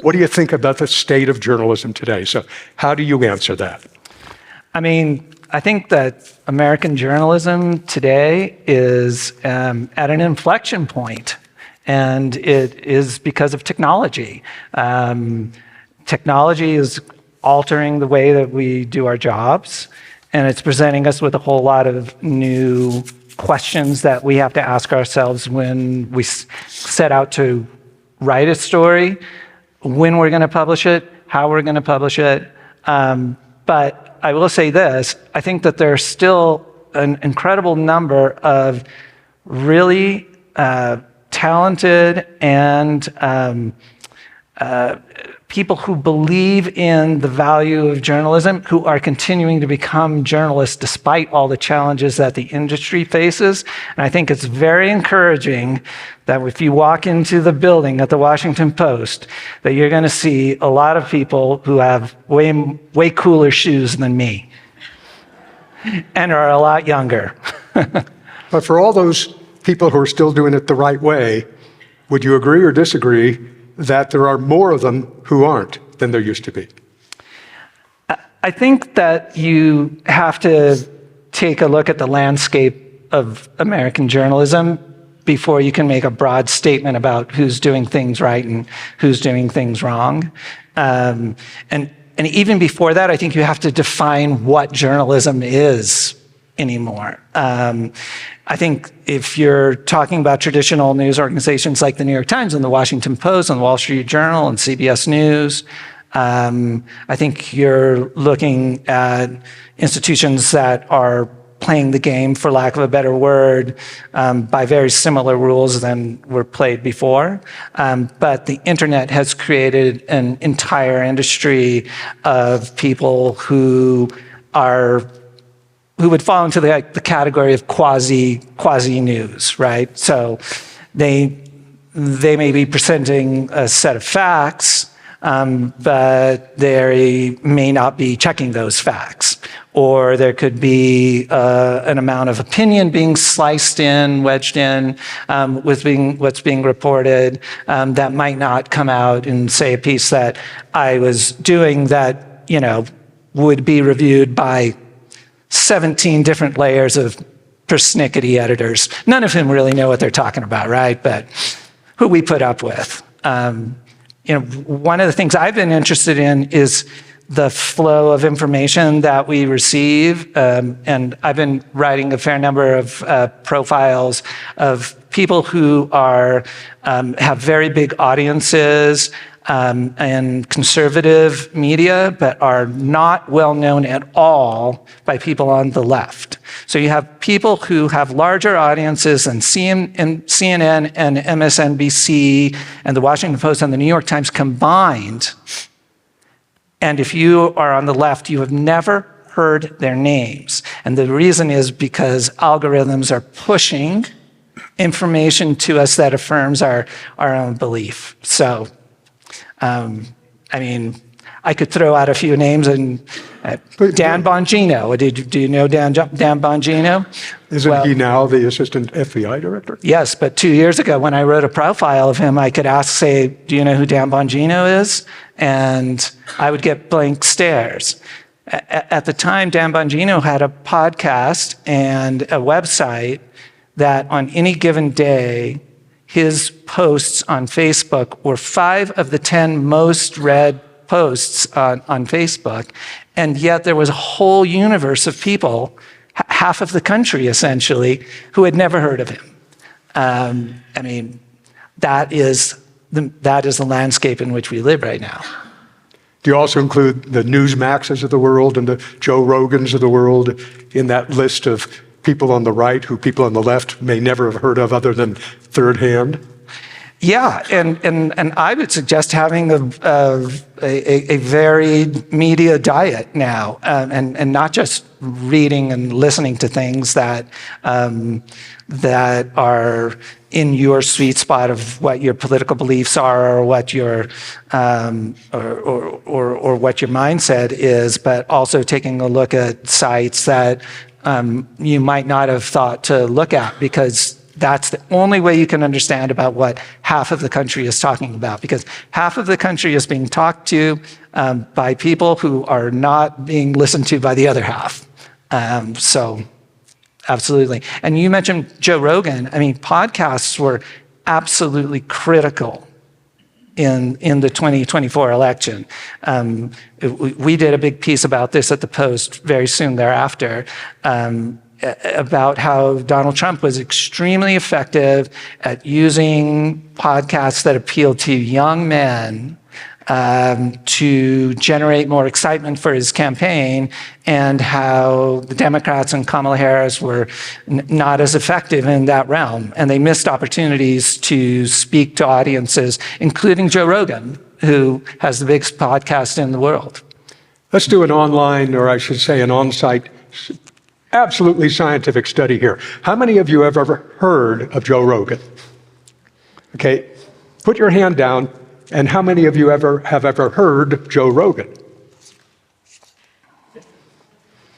What do you think about the state of journalism today? So how do you answer that? I mean, I think that American journalism today is at an inflection point, and it is because of technology. Technology is altering the way that we do our jobs, and it's presenting us with a whole lot of new questions that we have to ask ourselves when we set out to write a story, when we're going to publish it, how we're going to publish it. But I will say this, I think that there's still an incredible number of really talented and people who believe in the value of journalism, who are continuing to become journalists despite all the challenges that the industry faces. And I think it's very encouraging that if you walk into the building at the Washington Post, that you're going to see a lot of people who have way cooler shoes than me and are a lot younger. But for all those people who are still doing it the right way, would you agree or disagree that there are more of them who aren't than there used to be? I think that you have to take a look at the landscape of American journalism before you can make a broad statement about who's doing things right and who's doing things wrong. And even before that, I think you have to define what journalism is anymore. I think if you're talking about traditional news organizations like the New York Times and the Washington Post and the Wall Street Journal and CBS News, I think you're looking at institutions that are playing the game, for lack of a better word, by very similar rules than were played before. But the internet has created an entire industry of people who would fall into the category of quasi news, right? So they may be presenting a set of facts, but they may not be checking those facts. Or there could be an amount of opinion being sliced in, wedged in, with what's being reported that might not come out in, say, a piece that I was doing that, would be reviewed by 17 different layers of persnickety editors, none of whom really know what they're talking about, right? But who we put up with. One of the things I've been interested in is the flow of information that we receive, and I've been writing a fair number of profiles of people who have very big audiences and conservative media, but are not well known at all by people on the left. So you have people who have larger audiences than CNN and MSNBC and the Washington Post and the New York Times combined. And if you are on the left, you have never heard their names. And the reason is because algorithms are pushing information to us that affirms our own belief. So, I could throw out a few names, and Dan Bongino. Do you know Dan Bongino? Isn't he now the assistant FBI director? Yes, but 2 years ago when I wrote a profile of him, I could ask, say, do you know who Dan Bongino is? And I would get blank stares. At the time, Dan Bongino had a podcast and a website that on any given day, his posts on Facebook were 5 of the 10 most read posts on Facebook. And yet there was a whole universe of people, half of the country essentially, who had never heard of him. That is the landscape in which we live right now. Do you also include the Newsmaxes of the world and the Joe Rogans of the world in that list of people on the right who people on the left may never have heard of other than third hand? Yeah, and I would suggest having a varied media diet now, and not just reading and listening to things that are in your sweet spot of what your political beliefs are or what your or what your mindset is, but also taking a look at sites that you might not have thought to look at because That's the only way you can understand about what half of the country is talking about, because half of the country is being talked to by people who are not being listened to by the other half. So absolutely. And you mentioned Joe Rogan. I mean, podcasts were absolutely critical in the 2024 election. We did a big piece about this at the Post very soon thereafter, about how Donald Trump was extremely effective at using podcasts that appeal to young men to generate more excitement for his campaign, and how the Democrats and Kamala Harris were not as effective in that realm. And they missed opportunities to speak to audiences, including Joe Rogan, who has the biggest podcast in the world. Let's do an online, or I should say an on-site, absolutely scientific study here. How many of you have ever heard of Joe Rogan? Okay, put your hand down. And how many of you have ever heard Joe Rogan?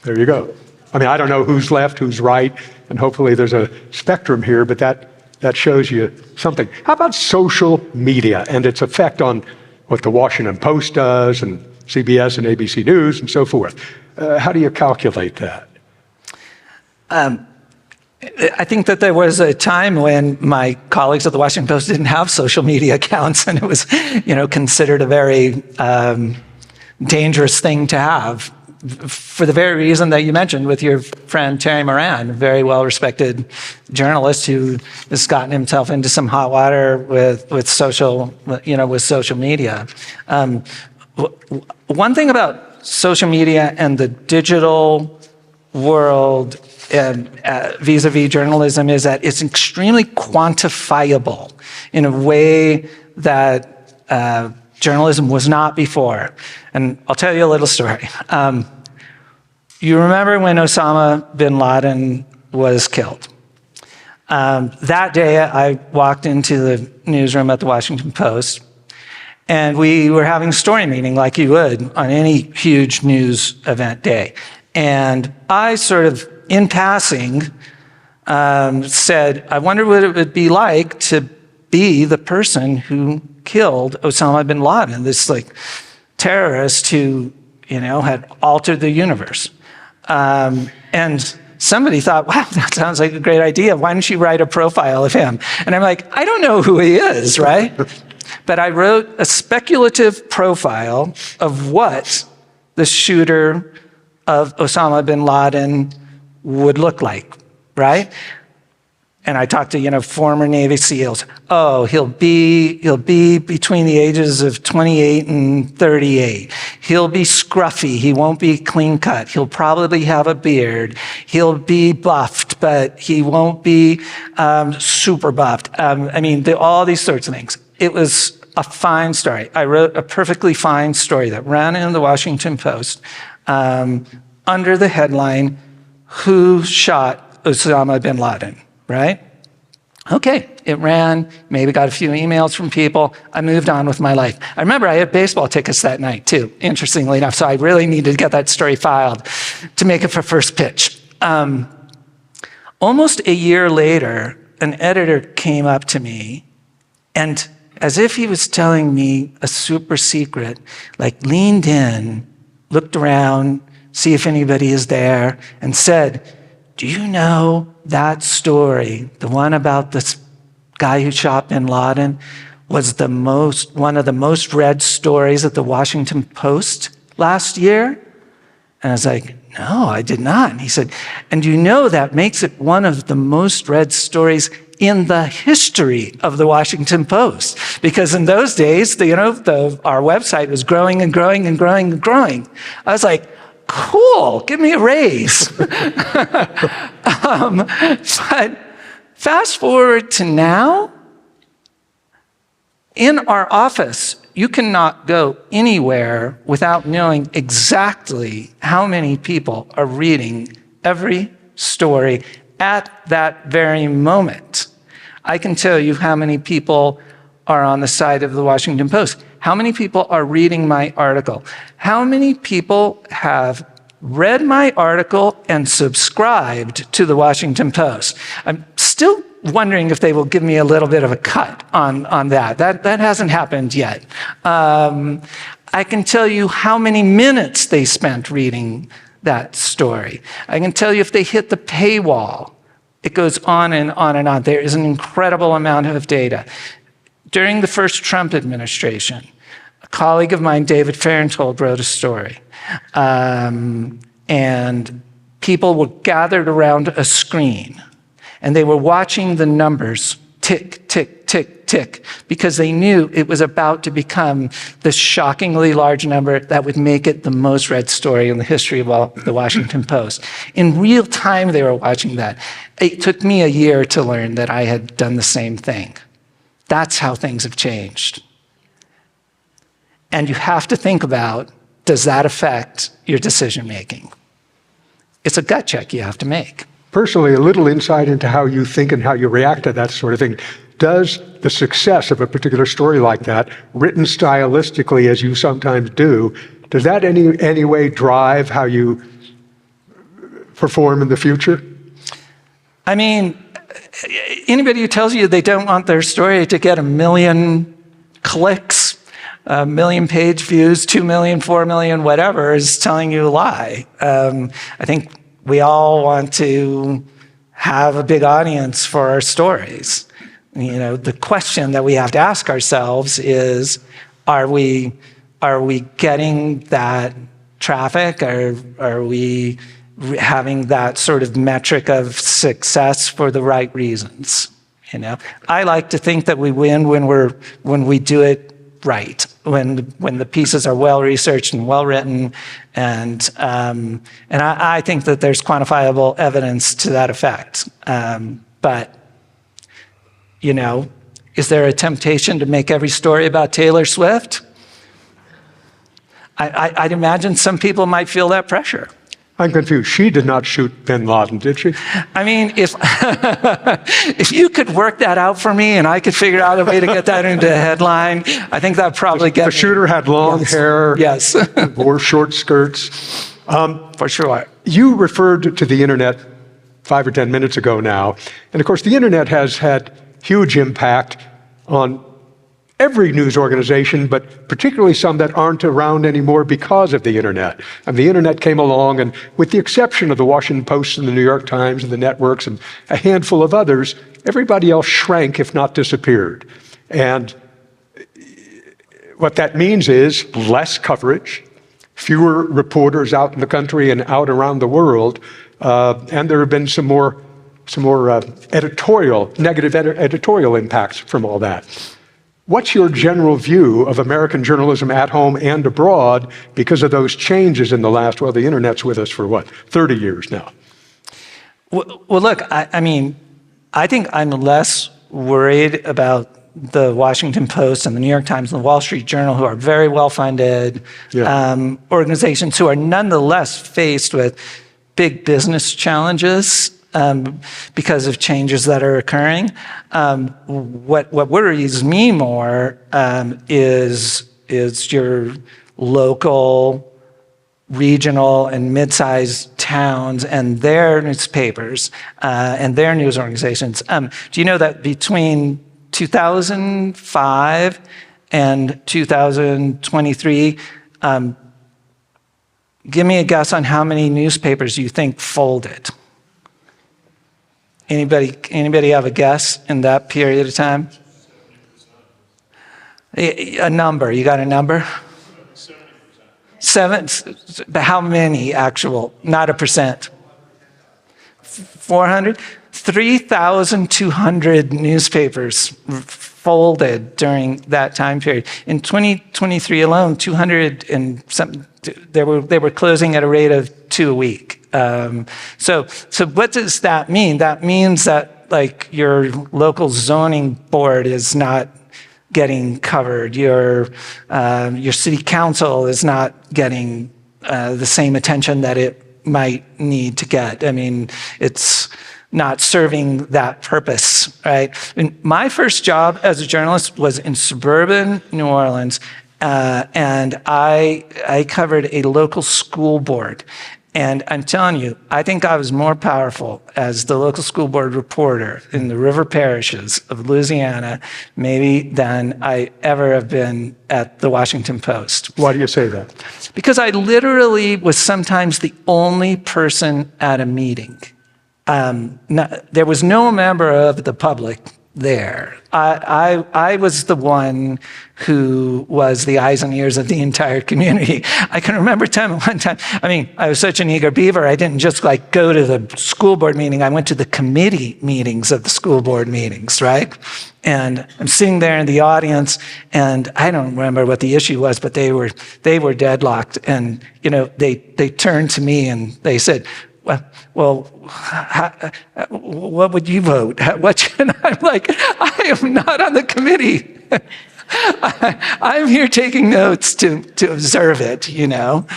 There you go. I mean, I don't know who's left, who's right, and hopefully there's a spectrum here, but that shows you something. How about social media and its effect on what the Washington Post does, and CBS and ABC News, and so forth? How do you calculate that? I think that there was a time when my colleagues at the Washington Post didn't have social media accounts, and it was, considered a very dangerous thing to have, for the very reason that you mentioned with your friend Terry Moran, a very well-respected journalist who has gotten himself into some hot water with social media. One thing about social media and the digital world and vis-a-vis journalism is that it's extremely quantifiable in a way that journalism was not before. And I'll tell you a little story. You remember when Osama bin Laden was killed? That day, I walked into the newsroom at the Washington Post, and we were having a story meeting like you would on any huge news event day. And I sort of, in passing, said, I wonder what it would be like to be the person who killed Osama bin Laden, this terrorist who, had altered the universe. And somebody thought, wow, that sounds like a great idea. Why don't you write a profile of him? And I'm like, I don't know who he is, right? But I wrote a speculative profile of what the shooter of Osama bin Laden would look like, right? And I talked to, former Navy SEALs. Oh, he'll be between the ages of 28 and 38. He'll be scruffy. He won't be clean cut. He'll probably have a beard. He'll be buffed, but he won't be super buffed. All these sorts of things. It was a fine story. I wrote a perfectly fine story that ran in the Washington Post under the headline, "Who Shot Osama bin Laden?" Right? Okay, it ran, maybe got a few emails from people. I moved on with my life. I remember I had baseball tickets that night too, interestingly enough, so I really needed to get that story filed to make it for first pitch. Almost a year later, an editor came up to me, and as if he was telling me a super secret, leaned in, looked around, see if anybody is there, and said, "Do you know that story, the one about this guy who shot bin Laden, was one of the most read stories at the Washington Post last year?" And I was like, "No, I did not." And he said, "And you know that makes it one of the most read stories in the history of the Washington Post." Because in those days, our website was growing and growing and growing and growing. I was like, cool, give me a raise. But fast forward to now, in our office, you cannot go anywhere without knowing exactly how many people are reading every story at that very moment. I can tell you how many people are on the side of the Washington Post. How many people are reading my article? How many people have read my article and subscribed to the Washington Post? I'm still wondering if they will give me a little bit of a cut on that. That hasn't happened yet. I can tell you how many minutes they spent reading that story. I can tell you if they hit the paywall. It goes on and on and on. There is an incredible amount of data. During the first Trump administration, a colleague of mine, David Fairntold, wrote a story. And people were gathered around a screen, and they were watching the numbers tick, tick, tick, tick, because they knew it was about to become this shockingly large number that would make it the most read story in the history of the Washington Post. In real time, they were watching that. It took me a year to learn that I had done the same thing. That's how things have changed. And you have to think about, does that affect your decision making? It's a gut check you have to make. Personally, a little insight into how you think and how you react to that sort of thing. Does the success of a particular story like that, written stylistically as you sometimes do, does that any way drive how you perform in the future? I mean, anybody who tells you they don't want their story to get 1 million clicks, 1 million page views, 2 million, 4 million, whatever, is telling you a lie. I think we all want to have a big audience for our stories. You know, the question that we have to ask ourselves is, are we getting that traffic? Are we having that sort of metric of success for the right reasons? You know, I like to think that we win when we do it right, when the pieces are well researched and well written, and I think that there's quantifiable evidence to that effect. But you know, is there a temptation to make every story about Taylor Swift? I'd imagine some people might feel that pressure. I'm confused. She did not shoot bin Laden, did she? I mean, if you could work that out for me and I could figure out a way to get that into a headline, I think that'd probably get The shooter had long hair, yes. wore short skirts. For sure. You referred to the internet 5 or 10 minutes ago now. And of course, the internet has had huge impact on every news organization, but particularly some that aren't around anymore because of the internet. And the internet came along, and with the exception of the Washington Post and the New York Times and the networks and a handful of others, everybody else shrank, if not disappeared. And what that means is less coverage, fewer reporters out in the country and out around the world, and there have been some more negative editorial impacts from all that. What's your general view of American journalism at home and abroad because of those changes in the last, well, the internet's with us for what, 30 years now? Well, look, I mean, I think I'm less worried about the Washington Post and the New York Times and the Wall Street Journal, who are very well-funded organizations who are nonetheless faced with big business challenges because of changes that are occurring. What worries me more is your local, regional, and mid-sized towns and their newspapers and their news organizations. Do you know that between 2005 and 2023, give me a guess on how many newspapers you think folded? Anybody have a guess in that period of time? A number, you got a number? 70%. How many actual, not a percent? 400? 3,200 newspapers folded during that time period. In 2023 alone, 200 and something, they were closing at a rate of 2 a week. So what does that mean? That means that like your local zoning board is not getting covered. Your city council is not getting the same attention that it might need to get. I mean, it's not serving that purpose, right? And my first job as a journalist was in suburban New Orleans, and I covered a local school board. And I'm telling you, I think I was more powerful as the local school board reporter in the river parishes of Louisiana, maybe than I ever have been at the Washington Post. Why do you say that? Because I literally was sometimes the only person at a meeting. There was no member of the public there. I was the one who was the eyes and ears of the entire community. I can remember one time, I was such an eager beaver, I didn't just like go to the school board meeting, I went to the committee meetings of the school board meetings, right? And I'm sitting there in the audience, and I don't remember what the issue was, but they were deadlocked. And, they turned to me and they said, well, what would you vote? I'm like, I am not on the committee. I'm here taking notes to observe it,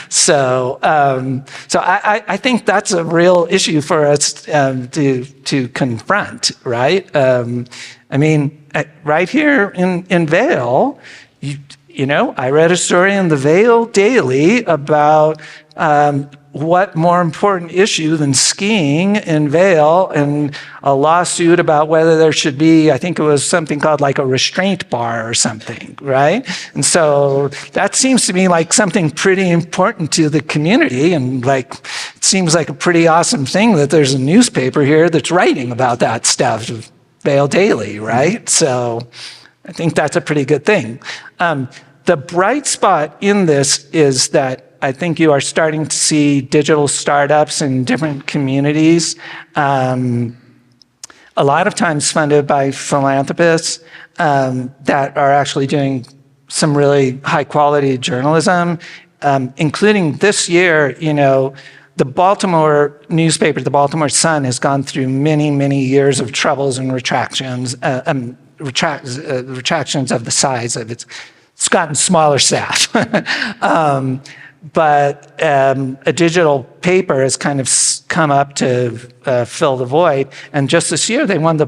So, I think that's a real issue for us to confront, right? Right here in Vail, I read a story in the Vail Daily about what more important issue than skiing in Vail, and a lawsuit about whether there should be, I think it was something called like a restraint bar or something, right? And so that seems to me like something pretty important to the community, and like it seems like a pretty awesome thing that there's a newspaper here that's writing about that stuff, Vail Daily, right? So I think that's a pretty good thing. The bright spot in this is that I think you are starting to see digital startups in different communities, a lot of times funded by philanthropists that are actually doing some really high quality journalism, including this year, the Baltimore newspaper, the Baltimore Sun, has gone through many, many years of troubles and retractions of the size of its. It's gotten smaller staff. But a digital paper has kind of come up to fill the void. And just this year, they won a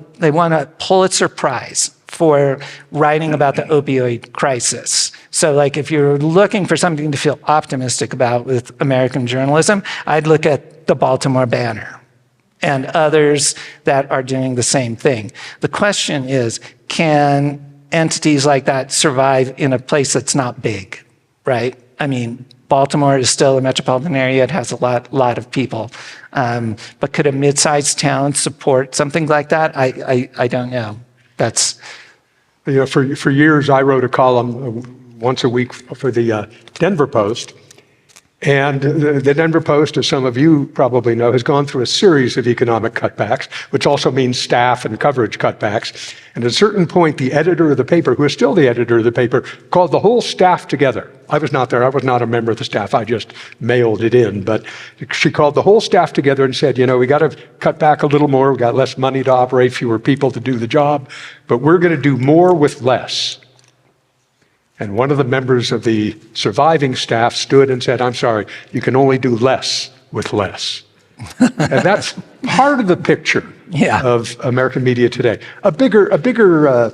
Pulitzer Prize for writing about the opioid crisis. So like if you're looking for something to feel optimistic about with American journalism, I'd look at the Baltimore Banner and others that are doing the same thing. The question is, can entities like that survive in a place that's not big, right? Baltimore is still a metropolitan area. It has a lot of people. But could a mid-sized town support something like that? I don't know. That's... For years, I wrote a column once a week for the Denver Post. And the Denver Post, as some of you probably know, has gone through a series of economic cutbacks, which also means staff and coverage cutbacks. And at a certain point, the editor of the paper, who is still the editor of the paper, called the whole staff together. I was not there. I was not a member of the staff. I just mailed it in. But she called the whole staff together and said, we got to cut back a little more. We got less money to operate, fewer people to do the job, but we're going to do more with less. And one of the members of the surviving staff stood and said, I'm sorry, you can only do less with less. And that's part of the picture of American media today. A bigger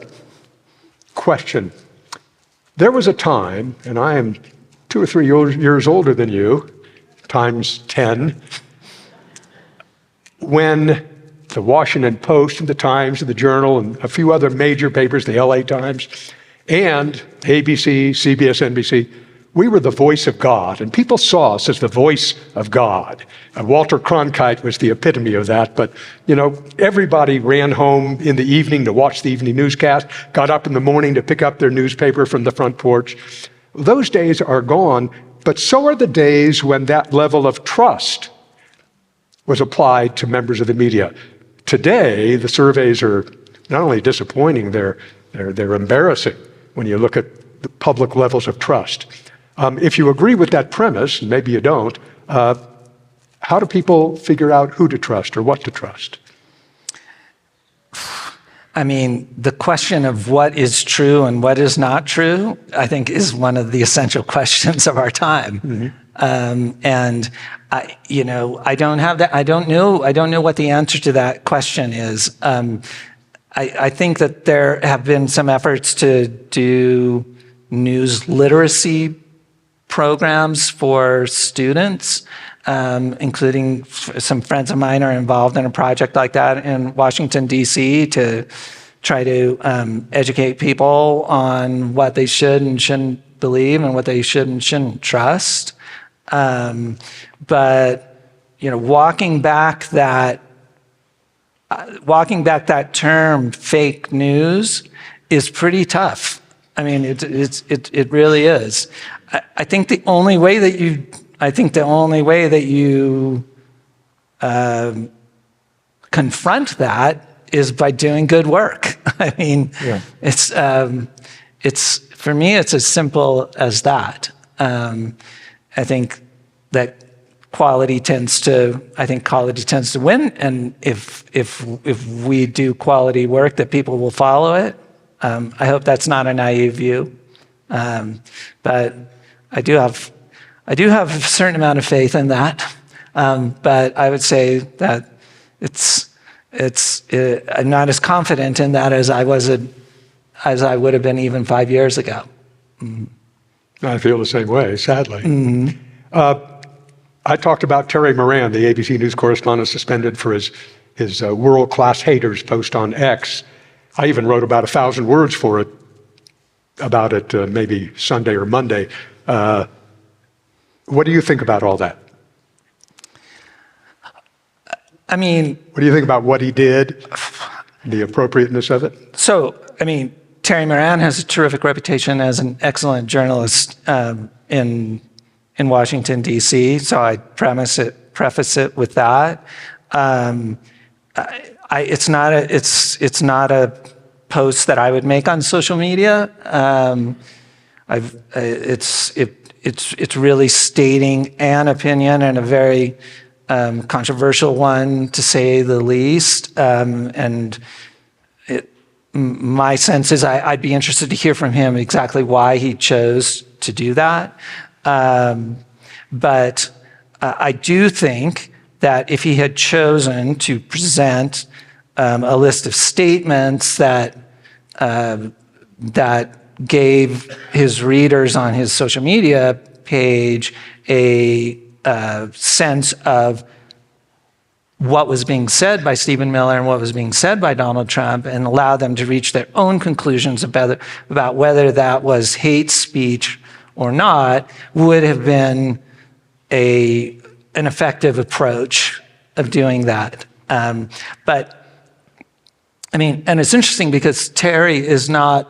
question. There was a time, and I am 2 or 3 years older than you, times 10, when the Washington Post and the Times and the Journal and a few other major papers, the LA Times, and ABC, CBS, NBC, we were the voice of God, and people saw us as the voice of God. Walter Cronkite was the epitome of that, but everybody ran home in the evening to watch the evening newscast, got up in the morning to pick up their newspaper from the front porch. Those days are gone, but so are the days when that level of trust was applied to members of the media. Today, the surveys are not only disappointing, they're embarrassing when you look at the public levels of trust. If you agree with that premise, and maybe you don't, how do people figure out who to trust or what to trust? The question of what is true and what is not true, I think, is one of the essential questions of our time. Mm-hmm. And I don't have that. I don't know what the answer to that question is. I think that there have been some efforts to do news literacy programs for students. including some friends of mine are involved in a project like that in Washington, D.C. to try to educate people on what they should and shouldn't believe and what they should and shouldn't trust. But, walking back that term fake news is pretty tough. I mean, it really is. I think the only way that you confront that is by doing good work. I mean, it's for me, it's as simple as that. I think that quality tends to win, and if we do quality work, that people will follow it. I hope that's not a naive view, but I do have a certain amount of faith in that. But I would say that I'm not as confident in that as I would have been even 5 years ago. I feel the same way, sadly. I talked about Terry Moran, the ABC News correspondent suspended for his world-class haters post on X. I even wrote about 1,000 words about it maybe Sunday or Monday. What do you think about all that? I mean... What do you think about what he did, the appropriateness of it? So, I mean, Terry Moran has a terrific reputation as an excellent journalist in Washington, D.C., so I'd preface it with that. It's not a post that I would make on social media. It's really stating an opinion, and a very controversial one, to say the least. My sense is I'd be interested to hear from him exactly why he chose to do that. But I do think that if he had chosen to present a list of statements that gave his readers on his social media page a sense of what was being said by Stephen Miller and what was being said by Donald Trump, and allow them to reach their own conclusions about whether that was hate speech or not, would have been an effective approach of doing that. But I mean, and it's interesting because Terry is not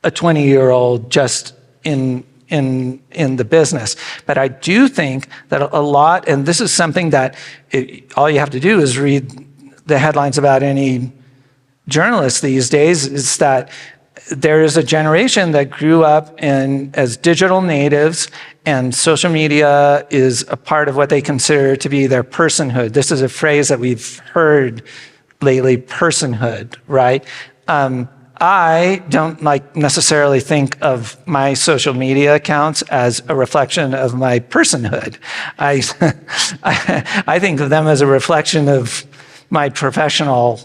a 20-year-old just in the business. But I do think that a lot, and this is something that all you have to do is read the headlines about any journalist these days, is that there is a generation that grew up as digital natives, and social media is a part of what they consider to be their personhood. This is a phrase that we've heard lately, personhood, right? I don't necessarily think of my social media accounts as a reflection of my personhood. I think of them as a reflection of my professional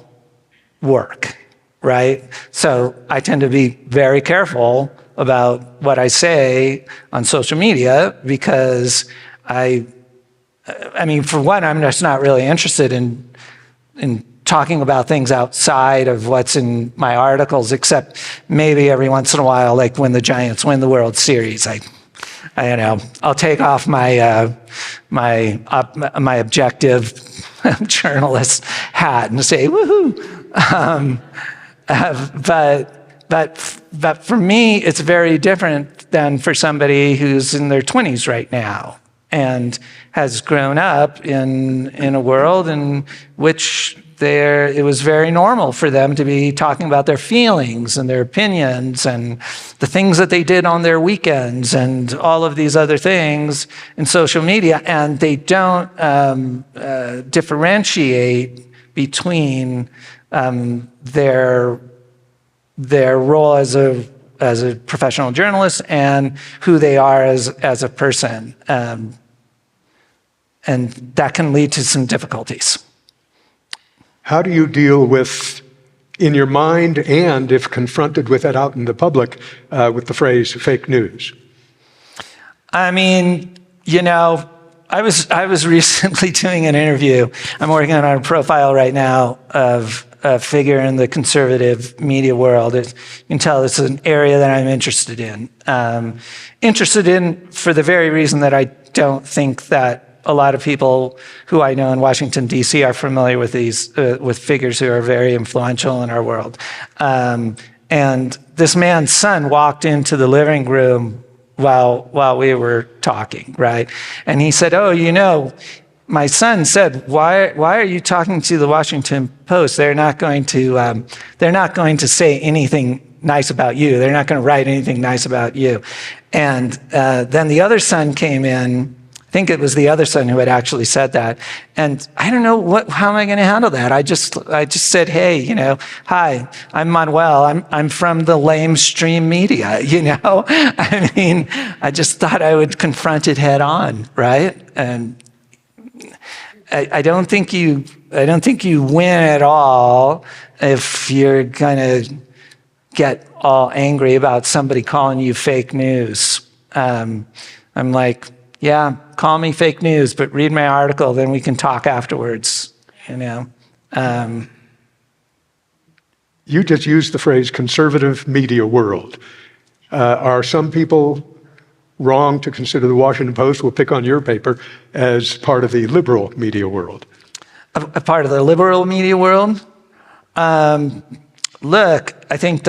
work, right? So I tend to be very careful about what I say on social media, because I mean, for one, I'm just not really interested in talking about things outside of what's in my articles, except maybe every once in a while, like when the Giants win the World Series, I'll take off my my objective journalist hat and say woohoo. But for me, it's very different than for somebody who's in their 20s right now and has grown up in a world in which it was very normal for them to be talking about their feelings and their opinions and the things that they did on their weekends and all of these other things in social media. And they don't differentiate between their role as a professional journalist and who they are as a person. And that can lead to some difficulties. How do you deal with, in your mind, and if confronted with it out in the public, with the phrase fake news? I mean, I was recently doing an interview. I'm working on a profile right now of a figure in the conservative media world. You can tell it's an area that I'm interested in. Interested in for the very reason that I don't think that a lot of people who I know in Washington, D.C. are familiar with these, with figures who are very influential in our world. And this man's son walked into the living room while we were talking, right? And he said, "Oh, you know, my son said, why are you talking to the Washington Post? They're not going to say anything nice about you. They're not going to write anything nice about you." And then the other son came in. I think it was the other son who had actually said that. And I don't know how am I going to handle that? I just said, "Hey, you know, hi, I'm Manuel. I'm from the lamestream media, you know." I mean, I just thought I would confront it head on, right? And I don't think you win at all if you're gonna get all angry about somebody calling you fake news. I'm like, yeah, call me fake news, but read my article, then we can talk afterwards, you know. You just used the phrase conservative media world. Are some people wrong to consider the Washington Post, we'll pick on your paper, as part of the liberal media world? A part of the liberal media world? Look, I think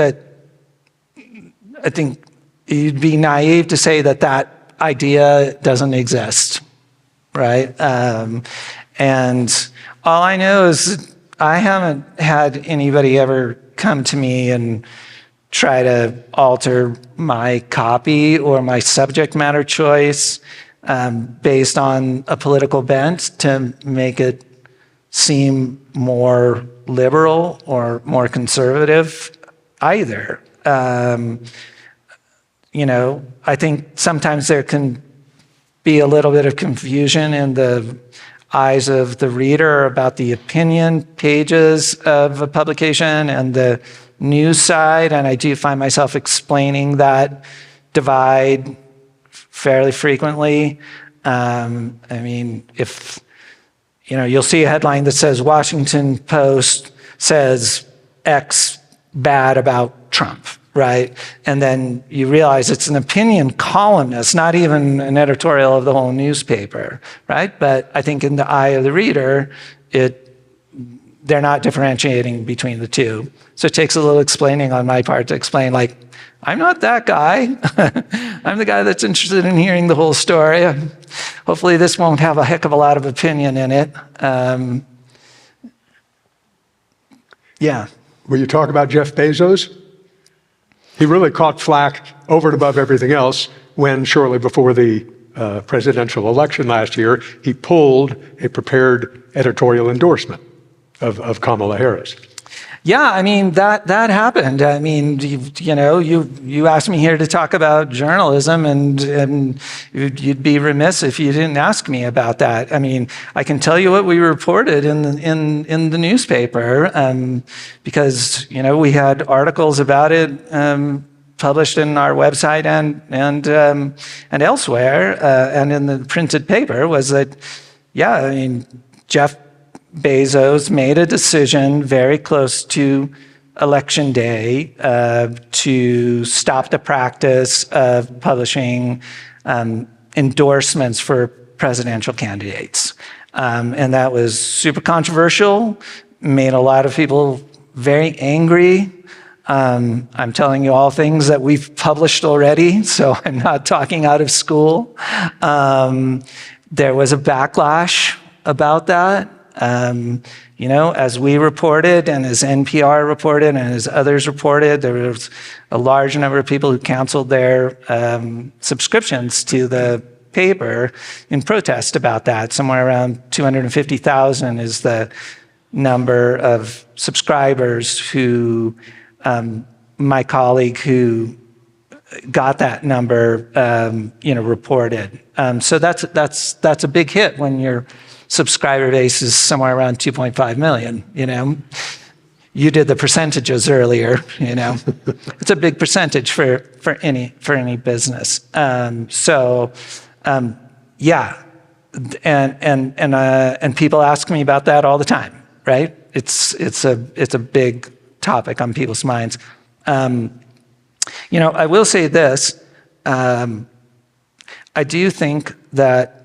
you'd be naive to say that idea doesn't exist, right? And all I know is I haven't had anybody ever come to me and try to alter my copy or my subject matter choice based on a political bent to make it seem more liberal or more conservative either. You know, I think sometimes there can be a little bit of confusion in the eyes of the reader about the opinion pages of a publication and the news side, and I do find myself explaining that divide fairly frequently. I mean, if, you know, you'll see a headline that says Washington Post says X bad about Trump, right? And then you realize it's an opinion columnist, not even an editorial of the whole newspaper, right? But I think in the eye of the reader, they're not differentiating between the two. So it takes a little explaining on my part to explain, like, I'm not that guy. I'm the guy that's interested in hearing the whole story. Hopefully this won't have a heck of a lot of opinion in it. Yeah. Will you talk about Jeff Bezos? He really caught flack over and above everything else when, shortly before the presidential election last year, he pulled a prepared editorial endorsement of Kamala Harris. Yeah, I mean, that happened. I mean, you know, you asked me here to talk about journalism, and you'd be remiss if you didn't ask me about that. I mean, I can tell you what we reported in the newspaper, because, you know, we had articles about it published in our website and elsewhere, and in the printed paper, was that, yeah, I mean, Jeff Bezos made a decision very close to Election Day to stop the practice of publishing endorsements for presidential candidates. And that was super controversial, made a lot of people very angry. I'm telling you all things that we've published already, so I'm not talking out of school. There was a backlash about that. You know, as we reported and as NPR reported and as others reported, there was a large number of people who canceled their subscriptions to the paper in protest about that. Somewhere around 250,000 is the number of subscribers who my colleague who got that number, you know, reported. So that's a big hit when your subscriber base is somewhere around 2.5 million, you know. You did the percentages earlier, you know. It's a big percentage for any business. Yeah, and people ask me about that all the time, right? It's a big topic on people's minds. I will say this. I do think that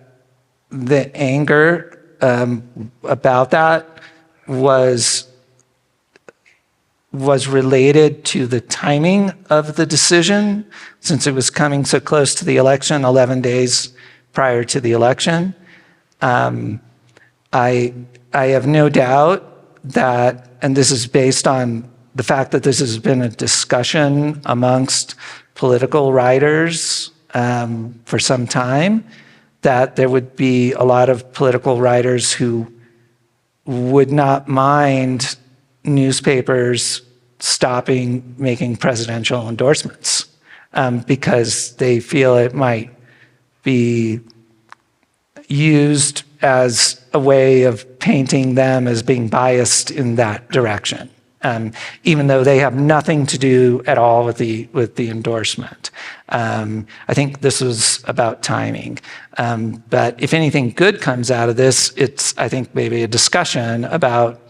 the anger about that was related to the timing of the decision, since it was coming so close to the election, 11 days prior to the election. I have no doubt that, and this is based on the fact that this has been a discussion amongst political writers for some time, that there would be a lot of political writers who would not mind newspapers stopping making presidential endorsements because they feel it might be used as a way of painting them as being biased in that direction, even though they have nothing to do at all with the endorsement. I think this was about timing. But if anything good comes out of this, it's, I think, maybe a discussion about,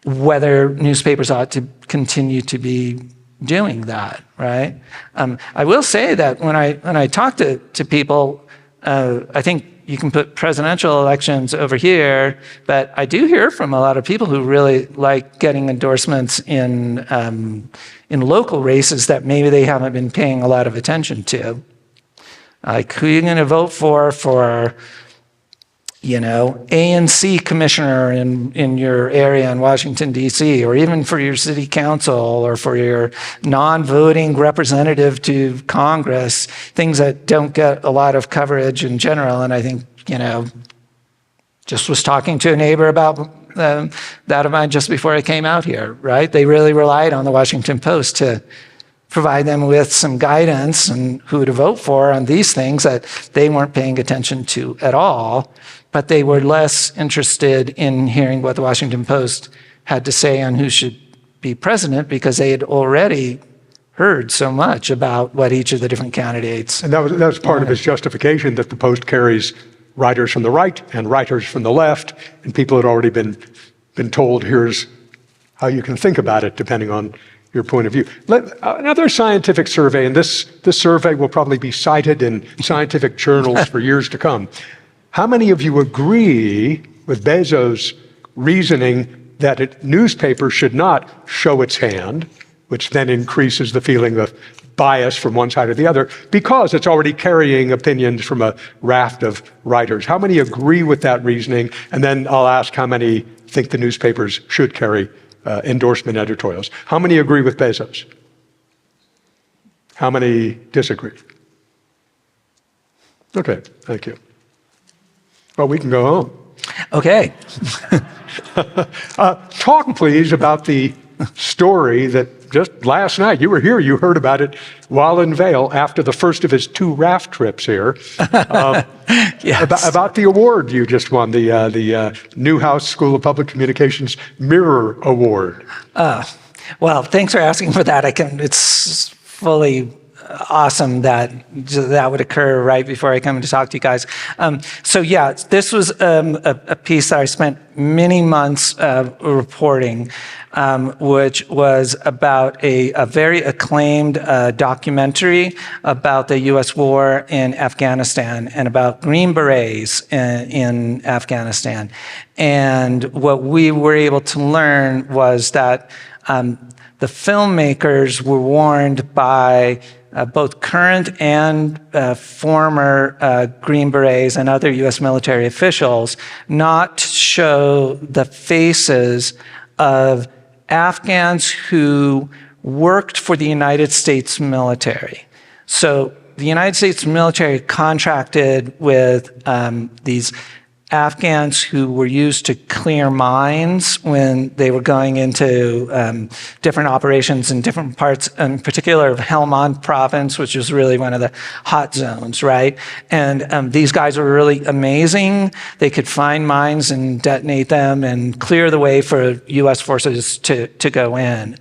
whether newspapers ought to continue to be doing that, right? I will say that when I talk to people, I think you can put presidential elections over here, but I do hear from a lot of people who really like getting endorsements in local races that maybe they haven't been paying a lot of attention to. Like, who are you going to vote for ANC commissioner in your area in Washington, D.C., or even for your city council, or for your non-voting representative to Congress, things that don't get a lot of coverage in general. And I think, just was talking to a neighbor about that of mine just before I came out here, right? They really relied on the Washington Post to provide them with some guidance and who to vote for on these things that they weren't paying attention to at all. But they were less interested in hearing what the Washington Post had to say on who should be president, because they had already heard so much about what each of the different candidates. And that was part of his justification, that the Post carries writers from the right and writers from the left, and people had already been told, here's how you can think about it depending on your point of view. Another scientific survey, and this survey will probably be cited in scientific journals for years to come. How many of you agree with Bezos' reasoning that a newspaper should not show its hand, which then increases the feeling of bias from one side or the other, because it's already carrying opinions from a raft of writers? How many agree with that reasoning? And then I'll ask how many think the newspapers should carry endorsement editorials. How many agree with Bezos? How many disagree? Okay, thank you. Well, we can go home. Okay. Talk, please, about the story that just last night, you were here, you heard about it while in Vail after the first of his 2 raft trips here. Yes. About the award you just won, the Newhouse School of Public Communications Mirror Award. Well, thanks for asking for that. It's fully awesome that would occur right before I come to talk to you guys. This was a piece that I spent many months reporting, which was about a very acclaimed documentary about the U.S. war in Afghanistan and about Green Berets in Afghanistan. And what we were able to learn was that the filmmakers were warned by both current and former Green Berets and other U.S. military officials not to show the faces of Afghans who worked for the United States military. So the United States military contracted with these Afghans who were used to clear mines when they were going into different operations in different parts, in particular of Helmand province, which was really one of the hot zones, right? And these guys were really amazing. They could find mines and detonate them and clear the way for U.S. forces to go in.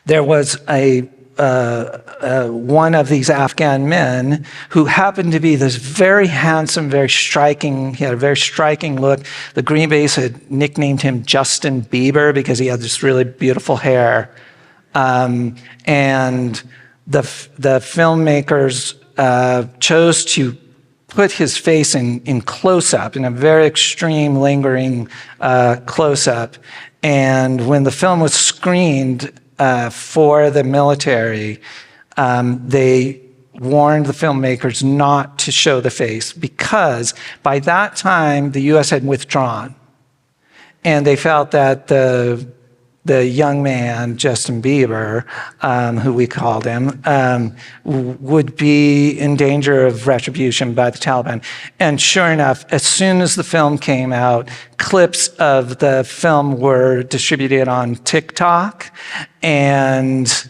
There was a one of these Afghan men who happened to be this very handsome, very striking, he had a very striking look. The Green Bay's had nicknamed him Justin Bieber because he had this really beautiful hair. And the filmmakers chose to put his face in close-up, in a very extreme, lingering close-up. And when the film was screened for the military, they warned the filmmakers not to show the face because by that time, the US had withdrawn. And they felt that the young man, Justin Bieber, who we called him, would be in danger of retribution by the Taliban. And sure enough, as soon as the film came out, clips of the film were distributed on TikTok, and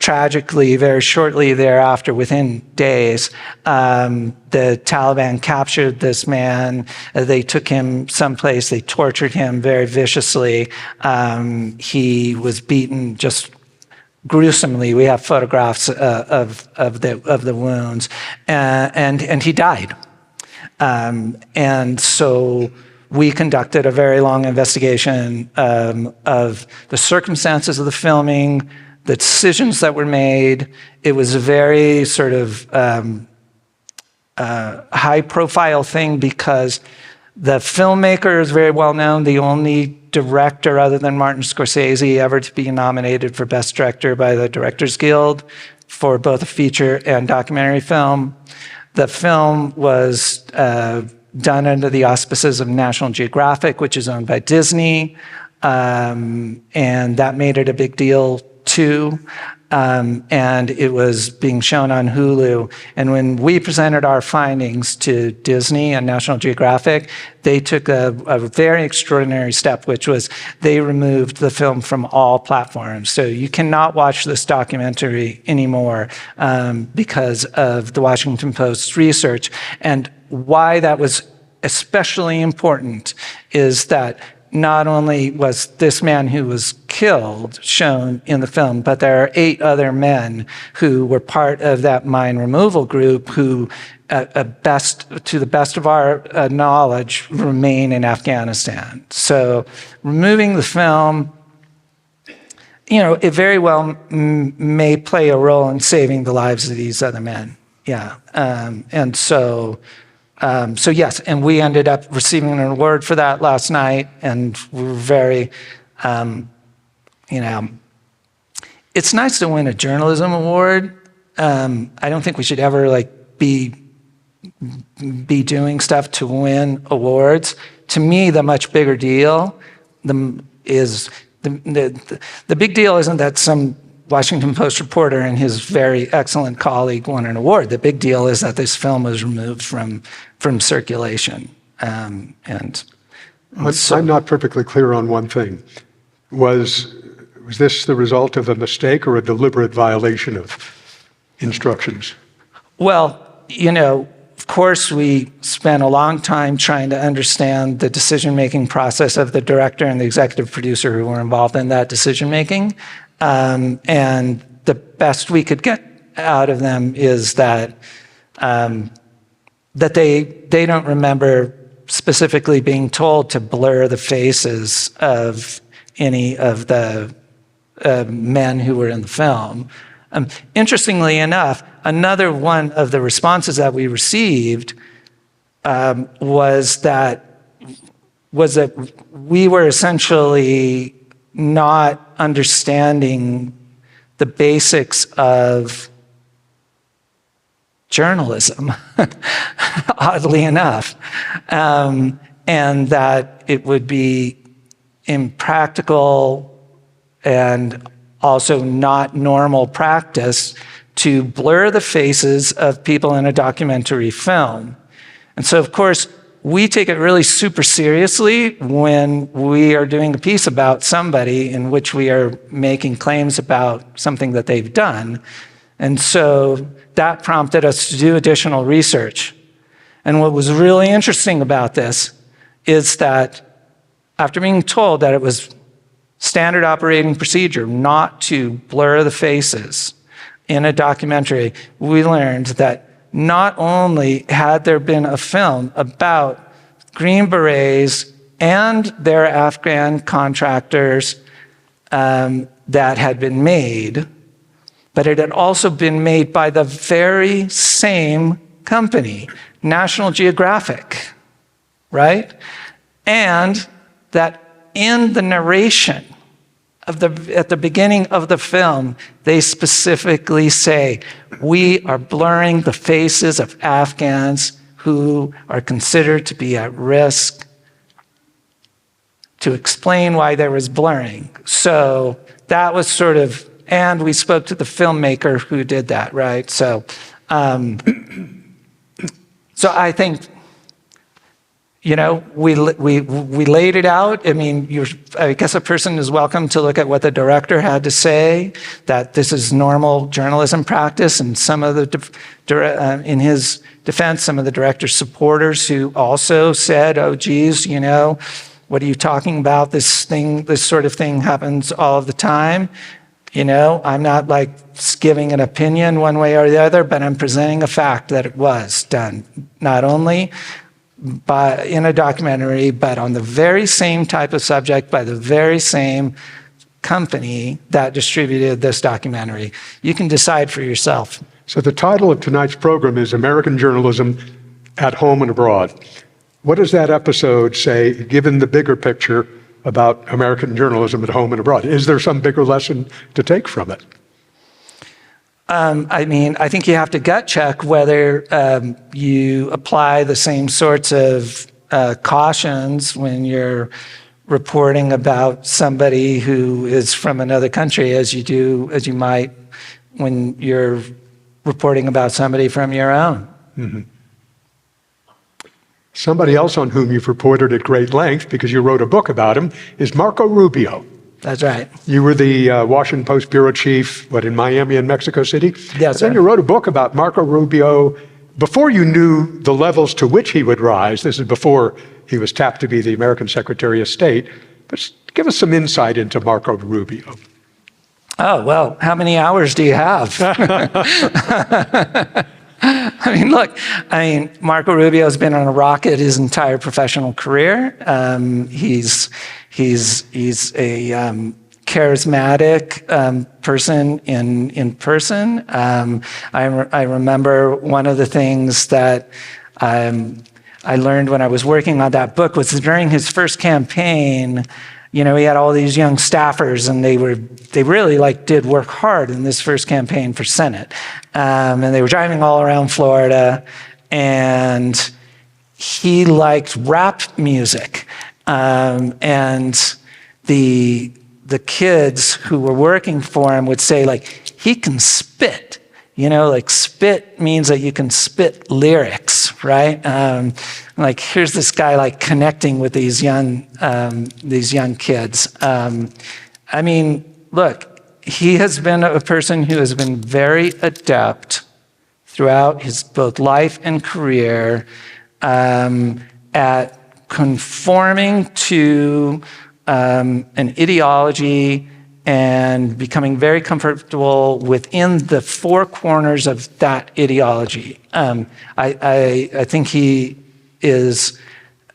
tragically, very shortly thereafter, within days, the Taliban captured this man. They took him someplace. They tortured him very viciously. He was beaten just gruesomely. We have photographs of the wounds, and he died. And so we conducted a very long investigation of the circumstances of the filming, the decisions that were made. It was a very sort of high-profile thing because the filmmaker is very well known, the only director other than Martin Scorsese ever to be nominated for Best Director by the Directors Guild for both a feature and documentary film. The film was done under the auspices of National Geographic, which is owned by Disney, and that made it a big deal too. And it was being shown on Hulu. And when we presented our findings to Disney and National Geographic, they took a very extraordinary step, which was they removed the film from all platforms. So you cannot watch this documentary anymore because of the Washington Post's research. And why that was especially important is that not only was this man who was killed shown in the film, but there are 8 other men who were part of that mine removal group who, to the best of our knowledge, remain in Afghanistan. So removing the film, it very well may play a role in saving the lives of these other men. Yeah. And so yes, and we ended up receiving an award for that last night, and we were very, it's nice to win a journalism award. I don't think we should ever be doing stuff to win awards. To me, the much bigger deal is the big deal isn't that some Washington Post reporter and his very excellent colleague won an award. The big deal is that this film was removed from circulation. I'm not perfectly clear on one thing. Was this the result of a mistake or a deliberate violation of instructions? Well, of course, we spent a long time trying to understand the decision-making process of the director and the executive producer who were involved in that decision-making. And the best we could get out of them is that they don't remember specifically being told to blur the faces of any of the men who were in the film. Interestingly enough, another one of the responses that we received was that we were essentially not understanding the basics of journalism, oddly enough, and that it would be impractical and also not normal practice to blur the faces of people in a documentary film. And so, of course, we take it really super seriously when we are doing a piece about somebody in which we are making claims about something that they've done. And so that prompted us to do additional research. And what was really interesting about this is that after being told that it was standard operating procedure not to blur the faces, in a documentary, we learned that not only had there been a film about Green Berets and their Afghan contractors that had been made, but it had also been made by the very same company, National Geographic, right? And that in the narration at the beginning of the film, they specifically say, we are blurring the faces of Afghans who are considered to be at risk, to explain why there was blurring. So that was sort of, and we spoke to the filmmaker who did that, right? So, so I think, you know, we laid it out. I mean, I guess a person is welcome to look at what the director had to say, that this is normal journalism practice, and some of the, in his defense, some of the director's supporters who also said, oh, geez, you know, what are you talking about? This sort of thing happens all of the time. You know, I'm not like giving an opinion one way or the other, but I'm presenting a fact that it was done, not only in a documentary, but on the very same type of subject by the very same company that distributed this documentary. You can decide for yourself. So the title of tonight's program is American Journalism at Home and Abroad. What does that episode say, given the bigger picture about American journalism at home and abroad? Is there some bigger lesson to take from it? I mean, I think you have to gut check whether you apply the same sorts of cautions when you're reporting about somebody who is from another country as you might when you're reporting about somebody from your own. Mm-hmm. Somebody else on whom you've reported at great length, because you wrote a book about him, is Marco Rubio. That's right. You were the Washington Post bureau chief, in Miami and Mexico City? Yes, sir. Then you wrote a book about Marco Rubio before you knew the levels to which he would rise. This is before he was tapped to be the American Secretary of State. But give us some insight into Marco Rubio. Oh, well, how many hours do you have? I mean, look, Marco Rubio has been on a rocket his entire professional career. He's a charismatic person in person. I remember one of the things that I learned when I was working on that book was during his first campaign. You know, he had all these young staffers, and they really did work hard in this first campaign for Senate. And they were driving all around Florida, and he liked rap music. And the kids who were working for him would say, he can spit. You know, spit means that you can spit lyrics, right? Here's this guy connecting with these young kids. I mean, look, he has been a person who has been very adept throughout his both life and career at conforming to an ideology and becoming very comfortable within the four corners of that ideology. I think he is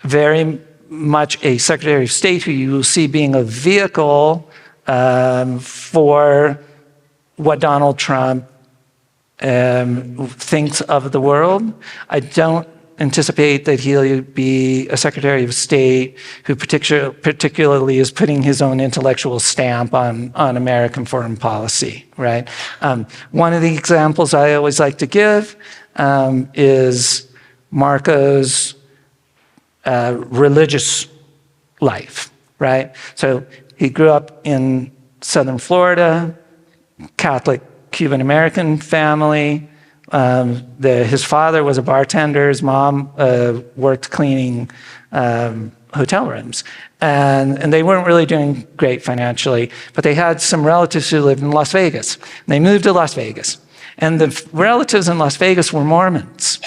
very much a Secretary of State who you will see being a vehicle for what Donald Trump thinks of the world. I don't anticipate that he'll be a Secretary of State who particularly is putting his own intellectual stamp on American foreign policy, right? One of the examples I always like to give is Marco's religious life, right? So he grew up in southern Florida, Catholic Cuban-American family. His father was a bartender. His mom worked cleaning hotel rooms. And they weren't really doing great financially, but they had some relatives who lived in Las Vegas. And they moved to Las Vegas. And the relatives in Las Vegas were Mormons.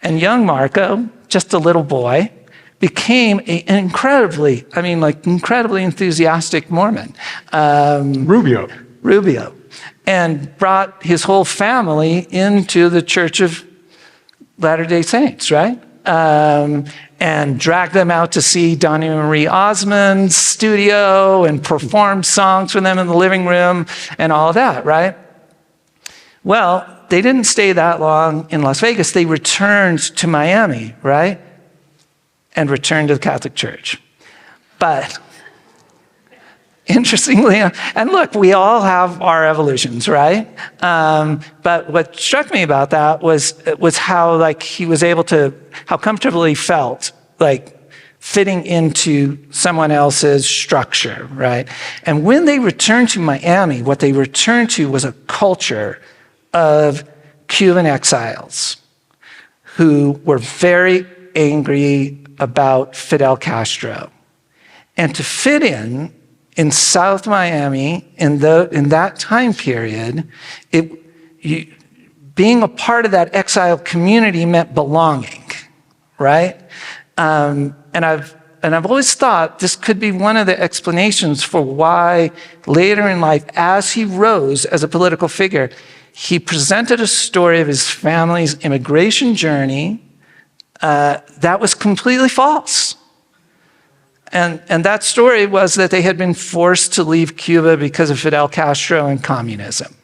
And young Marco, just a little boy, became an incredibly enthusiastic Mormon. Rubio. and brought his whole family into the Church of Latter-day Saints, right? And dragged them out to see Donnie Marie Osmond's studio and performed songs for them in the living room and all of that, right? Well, they didn't stay that long in Las Vegas. They returned to Miami, right? And returned to the Catholic Church. But interestingly, and look, we all have our evolutions, right? But what struck me about that was how like he was able to, how comfortably he felt like fitting into someone else's structure, right? And when they returned to Miami, what they returned to was a culture of Cuban exiles who were very angry about Fidel Castro. And to fit in South Miami, in that time period, being a part of that exile community meant belonging, right? And I've always thought this could be one of the explanations for why later in life, as he rose as a political figure, he presented a story of his family's immigration journey that was completely false. And that story was that they had been forced to leave Cuba because of Fidel Castro and communism.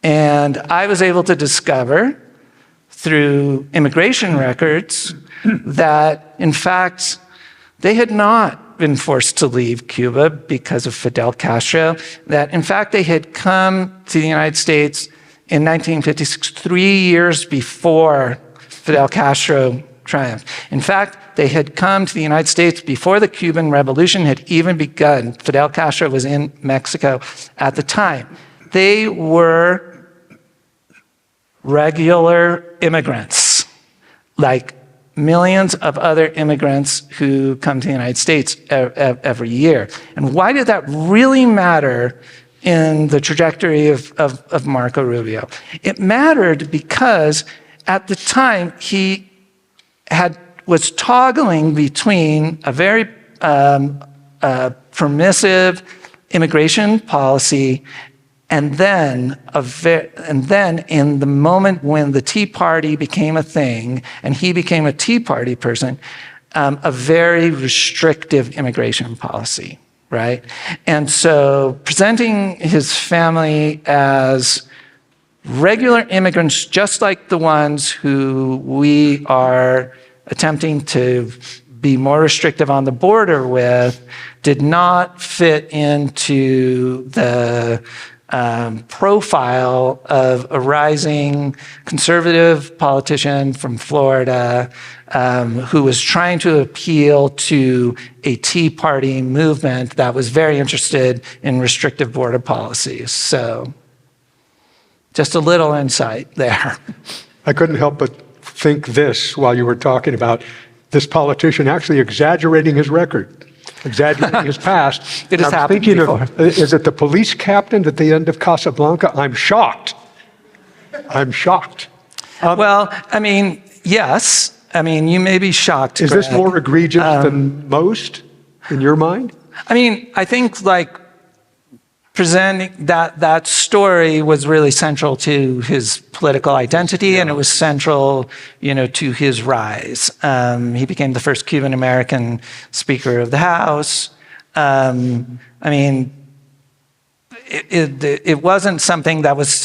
And I was able to discover through immigration records that, in fact, they had not been forced to leave Cuba because of Fidel Castro, that, in fact, they had come to the United States in 1956, 3 years before Fidel Castro triumphed. In fact, they had come to the United States before the Cuban Revolution had even begun. Fidel Castro was in Mexico at the time. They were regular immigrants, like millions of other immigrants who come to the United States every year. And why did that really matter in the trajectory of Marco Rubio? It mattered because at the time he was toggling between a very permissive immigration policy and then in the moment when the Tea Party became a thing and he became a Tea Party person, a very restrictive immigration policy, right? And so presenting his family as regular immigrants, just like the ones who we are attempting to be more restrictive on the border with, did not fit into the profile of a rising conservative politician from Florida who was trying to appeal to a Tea Party movement that was very interested in restrictive border policies. So just a little insight there. I couldn't help but think this while you were talking about this politician actually exaggerating his record, exaggerating his past. It has happened before. Is it the police captain at the end of Casablanca? I'm shocked. I'm shocked. Well, I mean, yes. I mean, you may be shocked. Is this more egregious than most in your mind? I mean, I think like presenting that story was really central to his political identity, and it was central, to his rise. He became the first Cuban American Speaker of the House. I mean, it wasn't something that was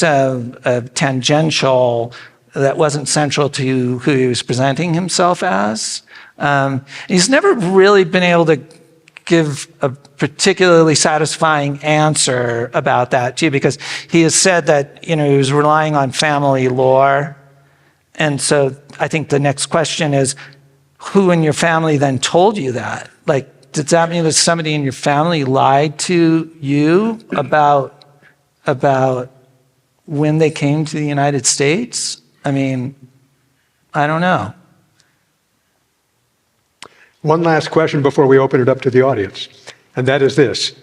tangential, that wasn't central to who he was presenting himself as. He's never really been able to give a particularly satisfying answer about that too, because he has said that, he was relying on family lore. And so I think the next question is, who in your family then told you that? Like, does that mean that somebody in your family lied to you about when they came to the United States? I mean, I don't know. One last question before we open it up to the audience, and that is this.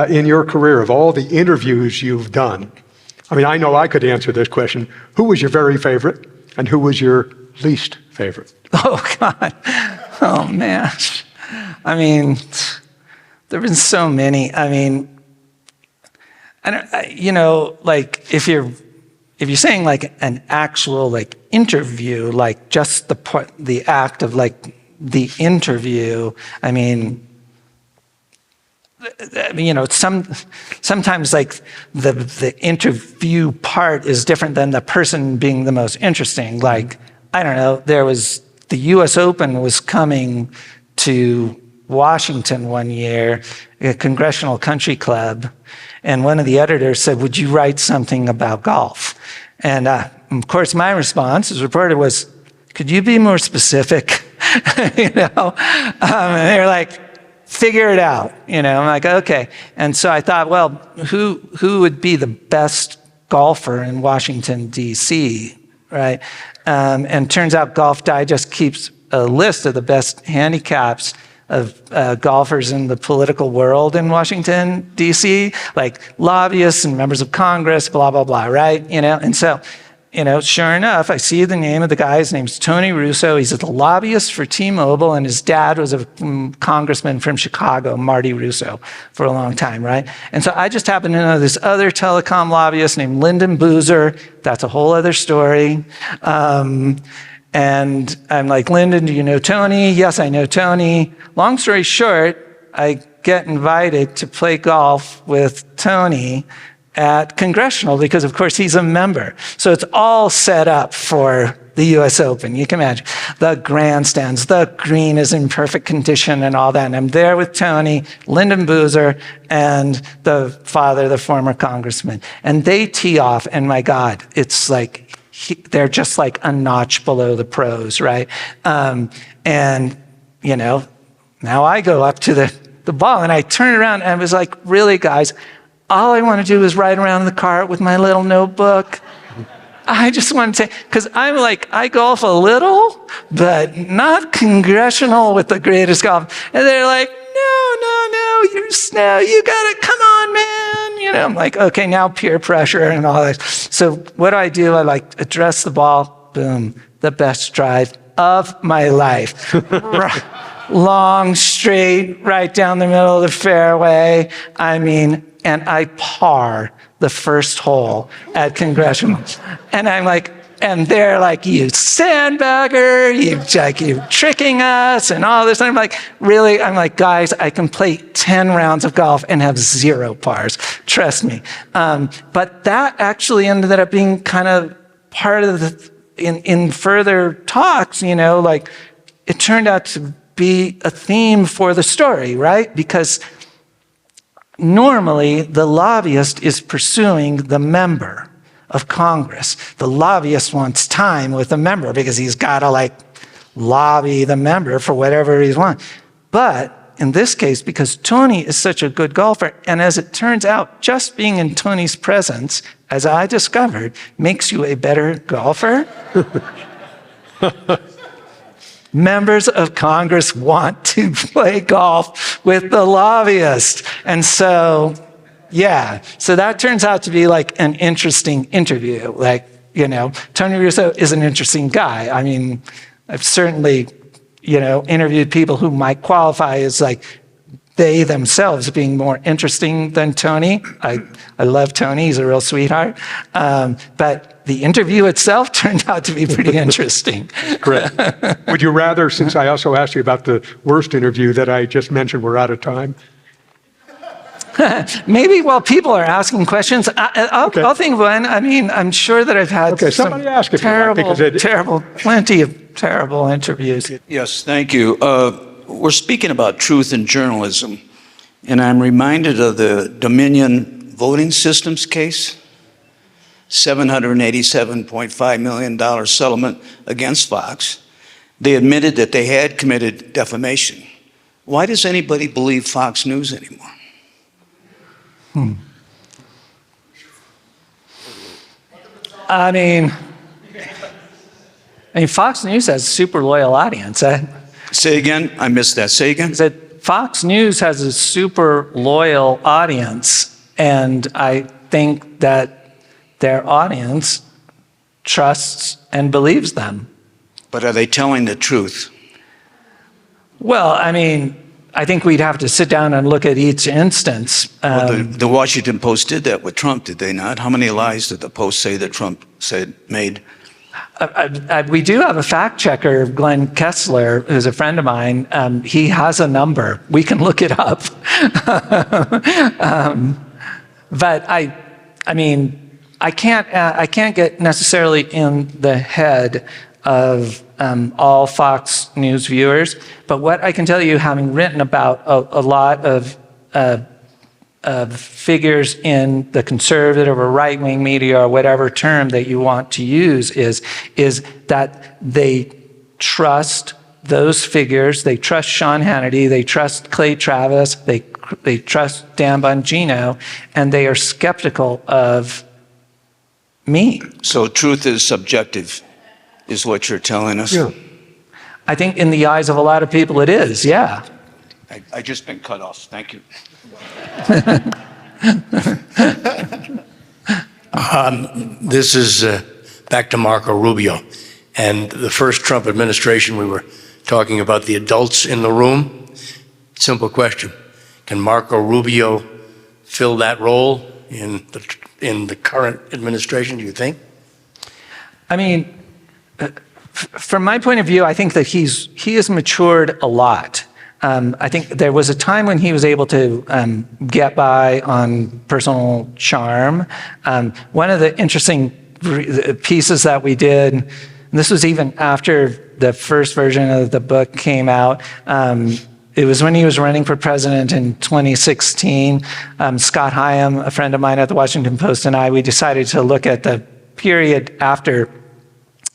In your career, of all the interviews you've done, I mean, I know I could answer this question. Who was your very favorite, and who was your least favorite? Oh, God. Oh, man. I mean, there have been so many. I mean, like if you're saying like an actual like interview, like just the act of like the interview, I mean, sometimes like the interview part is different than the person being the most interesting. Like, I don't know, the US Open was coming to Washington one year, a congressional country club, and one of the editors said, "Would you write something about golf?" And of course, my response as reporter was, "Could you be more specific?" And they're like, "Figure it out." I'm like, "Okay." And so I thought, well, who would be the best golfer in Washington, D.C., right? And turns out Golf Digest keeps a list of the best handicaps of golfers in the political world in Washington, D.C., like lobbyists and members of Congress, blah, blah, blah, right? And so, sure enough, I see the name of the guy. His name's Tony Russo. He's a lobbyist for T-Mobile, and his dad was a congressman from Chicago, Marty Russo, for a long time, right? And so I just happen to know this other telecom lobbyist named Lyndon Boozer. That's a whole other story. And I'm like, "Lyndon, do you know Tony?" "Yes, I know Tony." Long story short, I get invited to play golf with Tony at Congressional because, of course, he's a member. So it's all set up for the US Open. You can imagine the grandstands, the green is in perfect condition and all that. And I'm there with Tony, Lyndon Boozer, and the father, the former congressman. And they tee off, and my God, it's like, they're just like a notch below the pros, right? Now I go up to the ball and I turn around and I was like, "Really, guys, all I want to do is ride around in the cart with my little notebook. I just want to say," because I'm like, I golf a little, but not congressional with the greatest golf. And they're like, no, you got it, come on, man. I'm like, okay, now peer pressure and all that. So what do? I like address the ball, boom, the best drive of my life. Long, straight, right down the middle of the fairway. And I par the first hole at Congressional. And I'm like, and they're like, "You sandbagger, you're tricking us," and all this. And I'm like, really? I'm like, "Guys, I can play 10 rounds of golf and have 0 pars. Trust me." But that actually ended up being kind of part of in further talks, like it turned out to be a theme for the story, right? Because normally the lobbyist is pursuing the member of Congress. The lobbyist wants time with the member because he's got to like lobby the member for whatever he wants. But in this case, because Tony is such a good golfer, and as it turns out, just being in Tony's presence, as I discovered, makes you a better golfer. Members of Congress want to play golf with the lobbyist. And so, yeah, so that turns out to be like an interesting interview. Like, Tony Russo is an interesting guy. I mean, I've certainly, interviewed people who might qualify as like they themselves being more interesting than Tony. I love Tony, he's a real sweetheart. But the interview itself turned out to be pretty interesting. Correct. Would you rather, since I also asked you about the worst interview that I just mentioned, we're out of time? Maybe while people are asking questions, I'll think of one. I mean, I'm sure that I've had somebody ask if plenty of terrible interviews. Yes, thank you. We're speaking about truth in journalism, and I'm reminded of the Dominion voting systems case, $787.5 million settlement against Fox. They admitted that they had committed defamation. Why does anybody believe Fox News anymore? I mean, Fox News has a super loyal audience. Say again? I missed that. Say again? Fox News has a super loyal audience, and I think that their audience trusts and believes them. But are they telling the truth? Well, I mean, I think we'd have to sit down and look at each instance. Well, the Washington Post did that with Trump, did they not? How many lies did the Post say that Trump made? We do have a fact checker, Glenn Kessler, who's a friend of mine. He has a number. We can look it up. But I mean, I can't get necessarily in the head of all Fox News viewers. But what I can tell you, having written about a lot of figures in the conservative or right-wing media or whatever term that you want to use is that they trust those figures. They trust Sean Hannity. They trust Clay Travis. They trust Dan Bongino, and they are skeptical of me. So truth is subjective, is what you're telling us? Yeah. I think in the eyes of a lot of people it is, yeah. I just been cut off. Thank you. This is back to Marco Rubio. And the first Trump administration, we were talking about the adults in the room. Simple question. Can Marco Rubio fill that role in the current administration, do you think? I mean, from my point of view, I think that he has matured a lot. I think there was a time when he was able to get by on personal charm. One of the interesting pieces that we did, and this was even after the first version of the book came out, it was when he was running for president in 2016. Scott Hyam, a friend of mine at the Washington Post, and we decided to look at the period after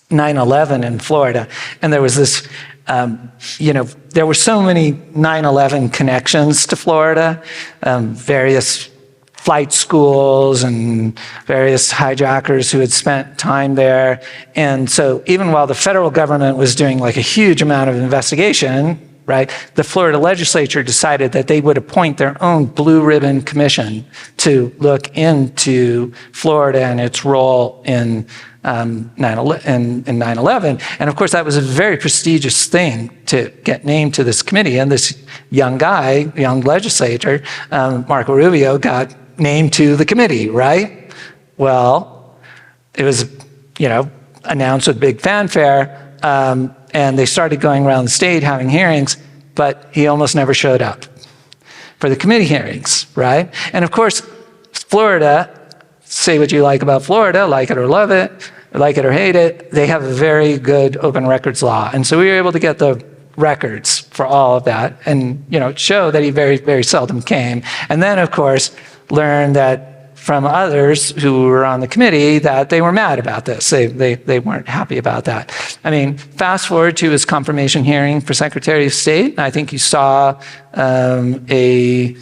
9/11 in Florida. And there was this, there were so many 9/11 connections to Florida, various flight schools and various hijackers who had spent time there. And so even while the federal government was doing like a huge amount of investigation, right, the Florida legislature decided that they would appoint their own blue ribbon commission to look into Florida and its role in 9/11. And of course, that was a very prestigious thing to get named to this committee. And this young guy, young legislator, Marco Rubio, got named to the committee, right? Well, it was, announced with big fanfare. And they started going around the state having hearings, but he almost never showed up for the committee hearings, right? And of course, Florida, say what you like about Florida, like it or love it, like it or hate it, they have a very good open records law. And so we were able to get the records for all of that and, show that he very, very seldom came. And then, of course, learned that from others who were on the committee that they were mad about this. They weren't happy about that. I mean, fast forward to his confirmation hearing for Secretary of State. I think you saw a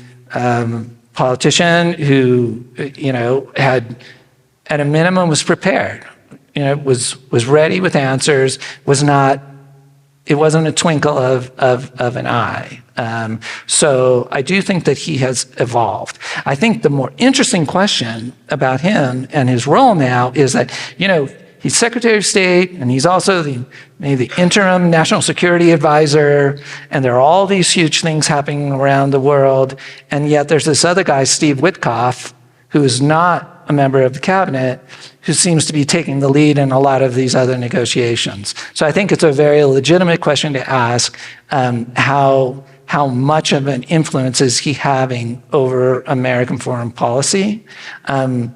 politician who, had, at a minimum, was prepared. Was ready with answers. It wasn't a twinkle of an eye. So I do think that he has evolved. I think the more interesting question about him and his role now is that, he's Secretary of State and he's also maybe the interim national security advisor, and there are all these huge things happening around the world. And yet there's this other guy, Steve Witkoff, who is not a member of the cabinet, who seems to be taking the lead in a lot of these other negotiations. So I think it's a very legitimate question to ask, how much of an influence is he having over American foreign policy? I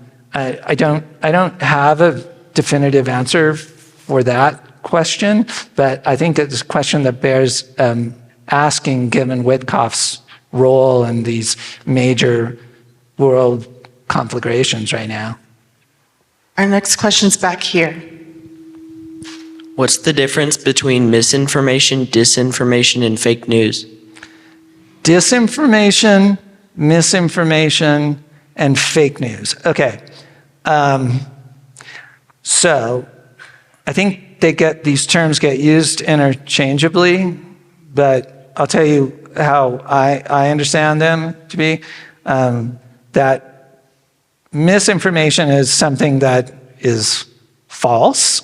don't have a definitive answer for that question, but I think it's a question that bears asking given Witkoff's role in these major world conflagrations right now. Our next question's back here. What's the difference between misinformation, disinformation, and fake news? Disinformation, misinformation, and fake news. Okay. So I think these terms get used interchangeably, but I'll tell you how I understand them to be. That misinformation is something that is false.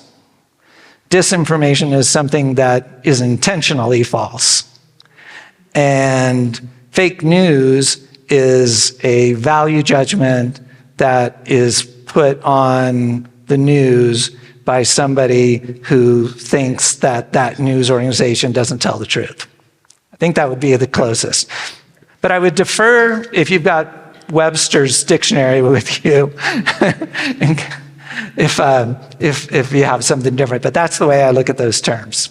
Disinformation is something that is intentionally false. And fake news is a value judgment that is put on the news by somebody who thinks that that news organization doesn't tell the truth. I think that would be the closest. But I would defer, if you've got Webster's dictionary with you, if you have something different. But that's the way I look at those terms.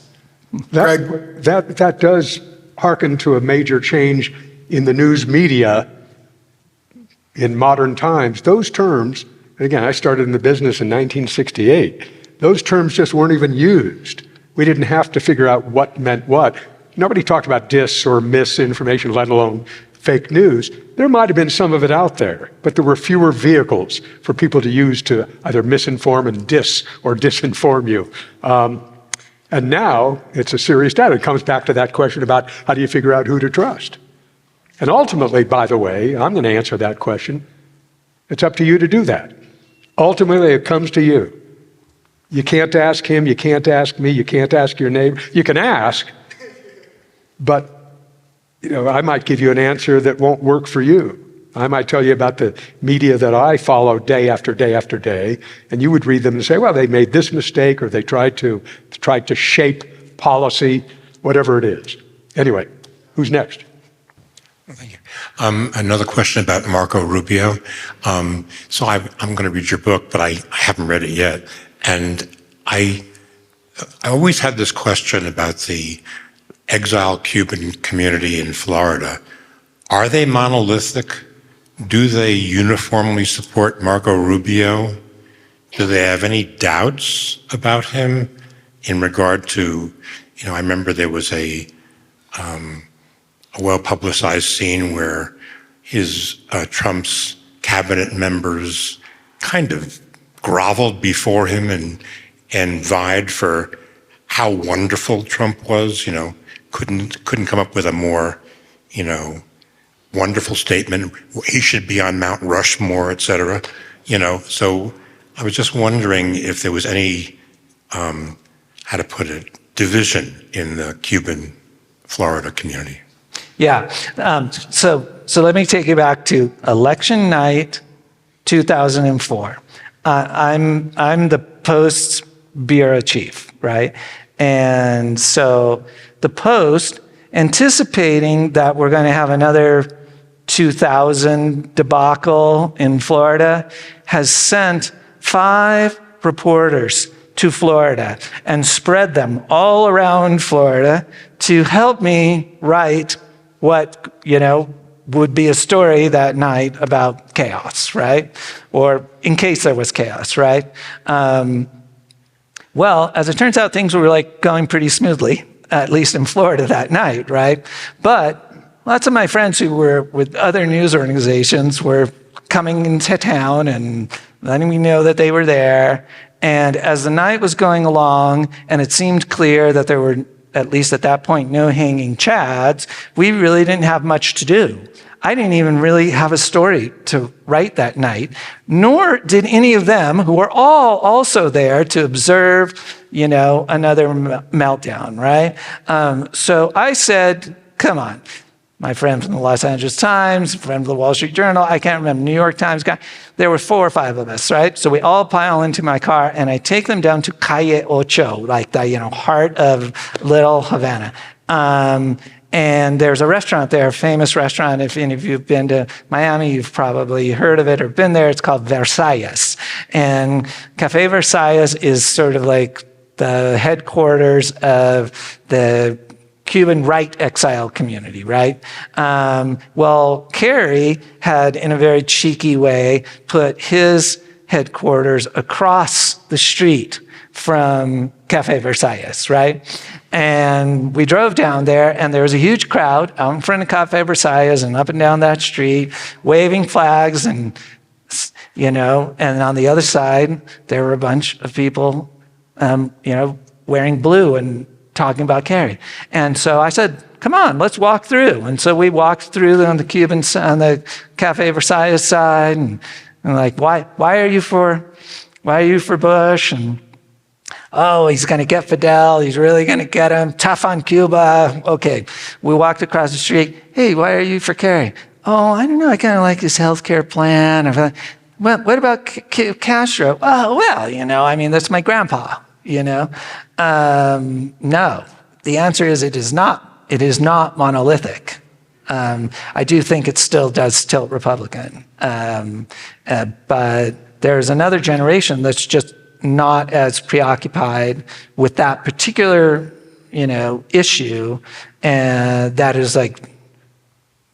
That does hearken to a major change in the news media in modern times. Those terms, and again, I started in the business in 1968, those terms just weren't even used. We didn't have to figure out what meant what. Nobody talked about dis or misinformation, let alone fake news. There might have been some of it out there, but there were fewer vehicles for people to use to either misinform and disinform you. And now it's a serious data. It comes back to that question about how do you figure out who to trust? And ultimately, by the way, I'm going to answer that question. It's up to you to do that. Ultimately, it comes to you. You can't ask him, you can't ask me, you can't ask your neighbor. You can ask, but I might give you an answer that won't work for you. I might tell you about the media that I follow day after day after day, and you would read them and say, well, they made this mistake, or they tried to shape policy, whatever it is. Anyway, who's next? Thank you. Another question about Marco Rubio. So I'm going to read your book, but I haven't read it yet. And I always had this question about the exiled Cuban community in Florida. Are they monolithic? Do they uniformly support Marco Rubio? Do they have any doubts about him in regard to, I remember there was a well-publicized scene where Trump's cabinet members kind of groveled before him and vied for how wonderful Trump was, couldn't come up with a more, wonderful statement. He should be on Mount Rushmore, et cetera. So I was just wondering if there was any, how to put it, division in the Cuban Florida community. Yeah. So let me take you back to election night, 2004. I'm the Post's bureau chief, right? And so the Post, anticipating that we're going to have another 2000 debacle in Florida, has sent 5 reporters to Florida and spread them all around Florida to help me write what, would be a story that night about chaos, right? Or in case there was chaos, right? Well, as it turns out, things were going pretty smoothly, at least in Florida that night, right? But lots of my friends who were with other news organizations were coming into town and letting me know that they were there. And as the night was going along, and it seemed clear that there were, at least at that point, no hanging chads, we really didn't have much to do. I didn't even really have a story to write that night, nor did any of them who were all also there to observe, another meltdown, right? So I said, come on. My friend from the Los Angeles Times, a friend from the Wall Street Journal, I can't remember, New York Times guy. There were 4 or 5 of us, right? So we all pile into my car, and I take them down to Calle Ocho, like the heart of Little Havana. And there's a restaurant there, a famous restaurant. If any of you have been to Miami, you've probably heard of it or been there. It's called Versailles. And Café Versailles is sort of like the headquarters of the Cuban right exile community, right? Well, Kerry had, in a very cheeky way, put his headquarters across the street from Café Versailles, right? And we drove down there, and there was a huge crowd out in front of Café Versailles and up and down that street, waving flags, and and on the other side, there were a bunch of people, wearing blue and talking about Kerry. And so I said, come on, let's walk through. And so we walked through on the Café Versailles side, and why are you for Bush? And oh, he's going to get Fidel. He's really going to get him. Tough on Cuba. Okay. We walked across the street. Hey, why are you for Kerry? Oh, I don't know. I kind of like his healthcare plan. Well, what about Castro? Oh, well, I mean, that's my grandpa, No. The answer is it is not. It is not monolithic. I do think it still does tilt Republican. But there's another generation that's just not as preoccupied with that particular, issue, and that is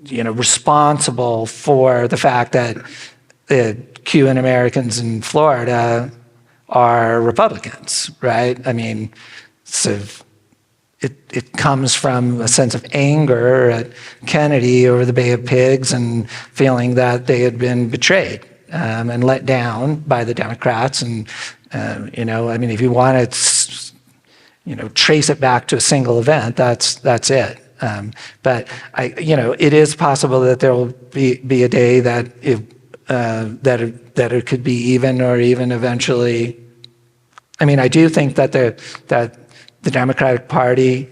responsible for the fact that the Cuban Americans in Florida are Republicans, right? I mean, so it comes from a sense of anger at Kennedy over the Bay of Pigs and feeling that they had been betrayed and let down by the Democrats. And, I mean, if you want to, trace it back to a single event, that's it. But it is possible that there will be a day that that it could be even or even eventually. I mean, I do think that the Democratic Party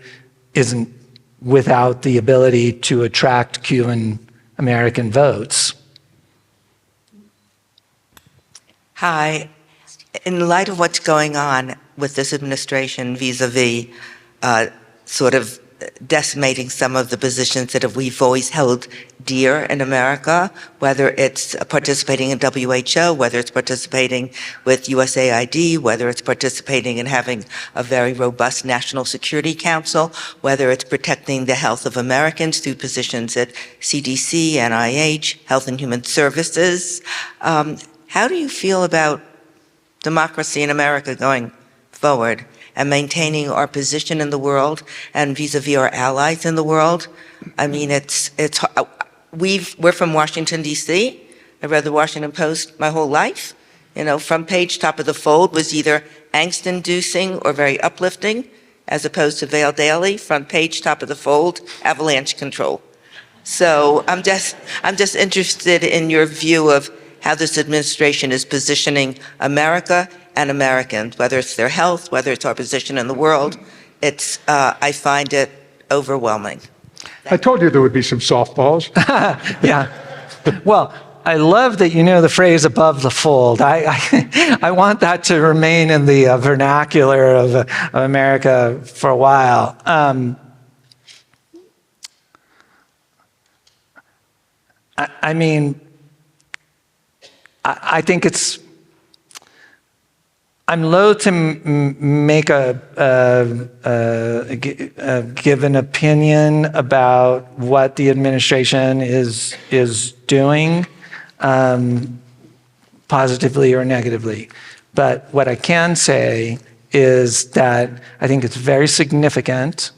isn't without the ability to attract Cuban American votes. Hi. In light of what's going on with this administration vis-a-vis sort of decimating some of the positions that we've always held dear in America, whether it's participating in WHO, whether it's participating with USAID, whether it's participating in having a very robust National Security Council, whether it's protecting the health of Americans through positions at CDC, NIH, Health and Human Services. How do you feel about democracy in America going forward and maintaining our position in the world and vis-a-vis our allies in the world? I mean, we're from Washington, D.C. I read the Washington Post my whole life. Front page, top of the fold was either angst-inducing or very uplifting, as opposed to Vail Daily, front page, top of the fold, avalanche control. So I'm just interested in your view of how this administration is positioning America and Americans, whether it's their health, whether it's our position in the world. I find it overwhelming. I told you there would be some softballs. Yeah. Well, I love that you know the phrase above the fold. I want that to remain in the vernacular of America for a while. I mean, I think I'm loath to give an opinion about what the administration is doing, positively or negatively. But what I can say is that I think it's very significant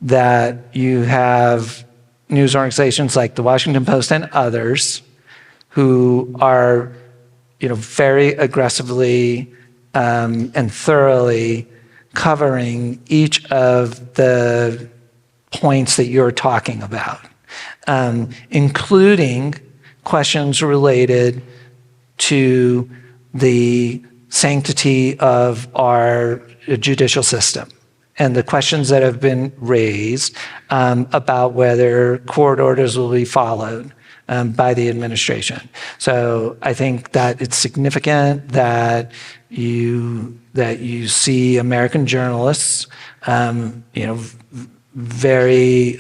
that you have news organizations like the Washington Post and others who are, very aggressively and thoroughly covering each of the points that you're talking about, including questions related to the sanctity of our judicial system and the questions that have been raised about whether court orders will be followed by the administration. So I think that it's significant that you see American journalists, very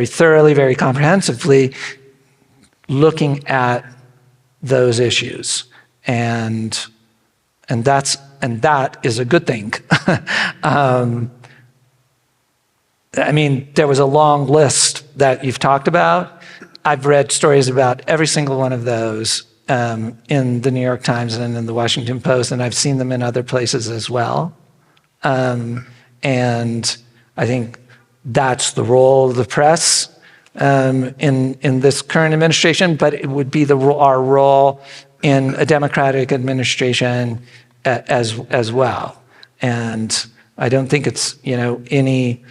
thoroughly, very comprehensively looking at those issues, and that is a good thing. I mean, there was a long list that you've talked about. I've read stories about every single one of those in the New York Times and in the Washington Post, and I've seen them in other places as well. And I think that's the role of the press in this current administration, but it would be our role in a democratic administration as well. And I don't think it's any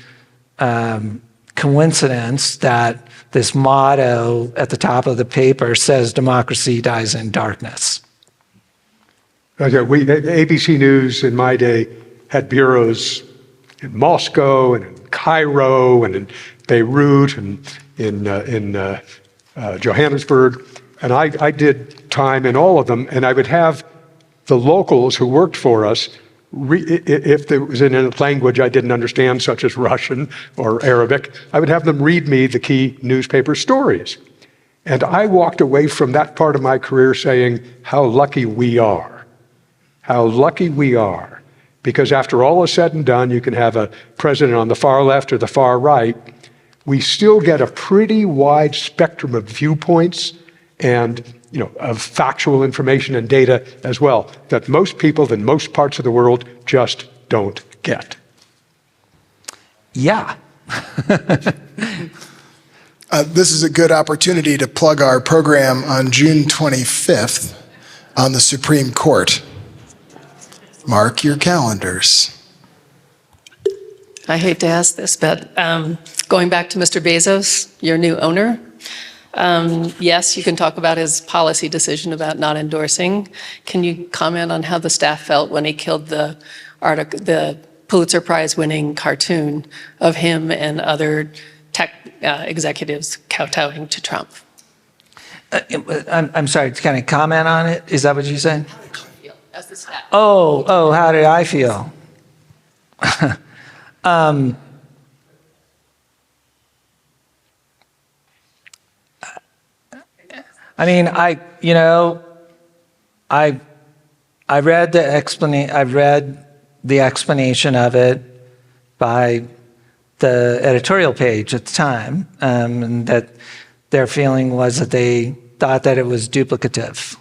coincidence that this motto at the top of the paper says democracy dies in darkness. Okay, ABC News in my day had bureaus in Moscow and in Cairo and in Beirut and in Johannesburg. And I did time in all of them, and I would have the locals who worked for us, if it was in a language I didn't understand, such as Russian or Arabic, I would have them read me the key newspaper stories. And I walked away from that part of my career saying, how lucky we are. How lucky we are. Because after all is said and done, you can have a president on the far left or the far right. We still get a pretty wide spectrum of viewpoints and of factual information and data as well, that most people in most parts of the world just don't get. Yeah. This is a good opportunity to plug our program on June 25th on the Supreme Court. Mark your calendars. I hate to ask this, but going back to Mr. Bezos, your new owner, yes, you can talk about his policy decision about not endorsing. Can you comment on how the staff felt when he killed the Pulitzer Prize-winning cartoon of him and other tech executives kowtowing to Trump? I'm sorry, can I comment on it? Is that what you said? How did you feel as the staff? Oh, how did I feel? I mean, I read the explanation of it by the editorial page at the time, and that their feeling was that they thought that it was duplicative,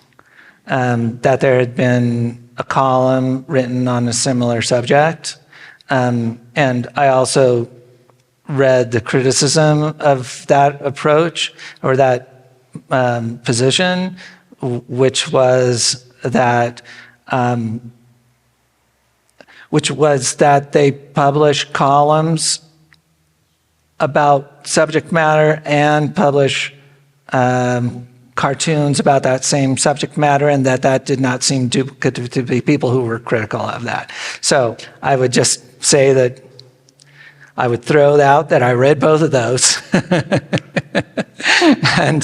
that there had been a column written on a similar subject, and I also read the criticism of that approach or that position, which was that they publish columns about subject matter and publish cartoons about that same subject matter, and that did not seem duplicative to the people who were critical of that. So I would just say that I would throw out that I read both of those. and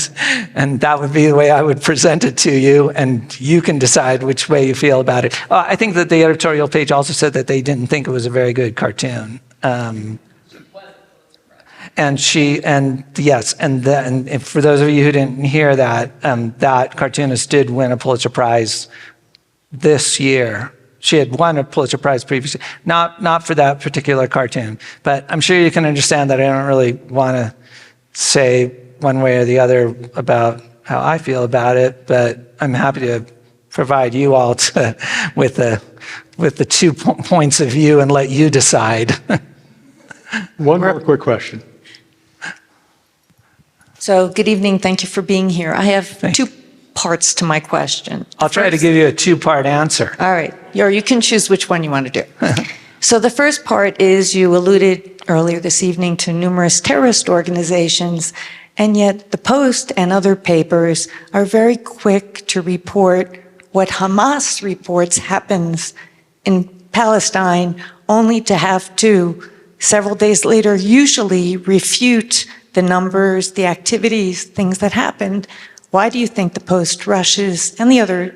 that would be the way I would present it to you, and you can decide which way you feel about it. I think that the editorial page also said that they didn't think it was a very good cartoon. And for those of you who didn't hear that, that cartoonist did win a Pulitzer Prize this year. She had won a Pulitzer Prize previously, not for that particular cartoon. But I'm sure you can understand that I don't really want to say one way or the other about how I feel about it, but I'm happy to provide you all with the 2 points of view and let you decide. One more quick question. So, good evening. Thank you for being here. I have two parts to my question. I'll try to give you a 2-part answer. All right. Or you can choose which one you want to do. So the first part is you alluded earlier this evening to numerous terrorist organizations, and yet the Post and other papers are very quick to report what Hamas reports happens in Palestine, only to have to, several days later, usually refute the numbers, the activities, things that happened. Why do you think the Post rushes and the other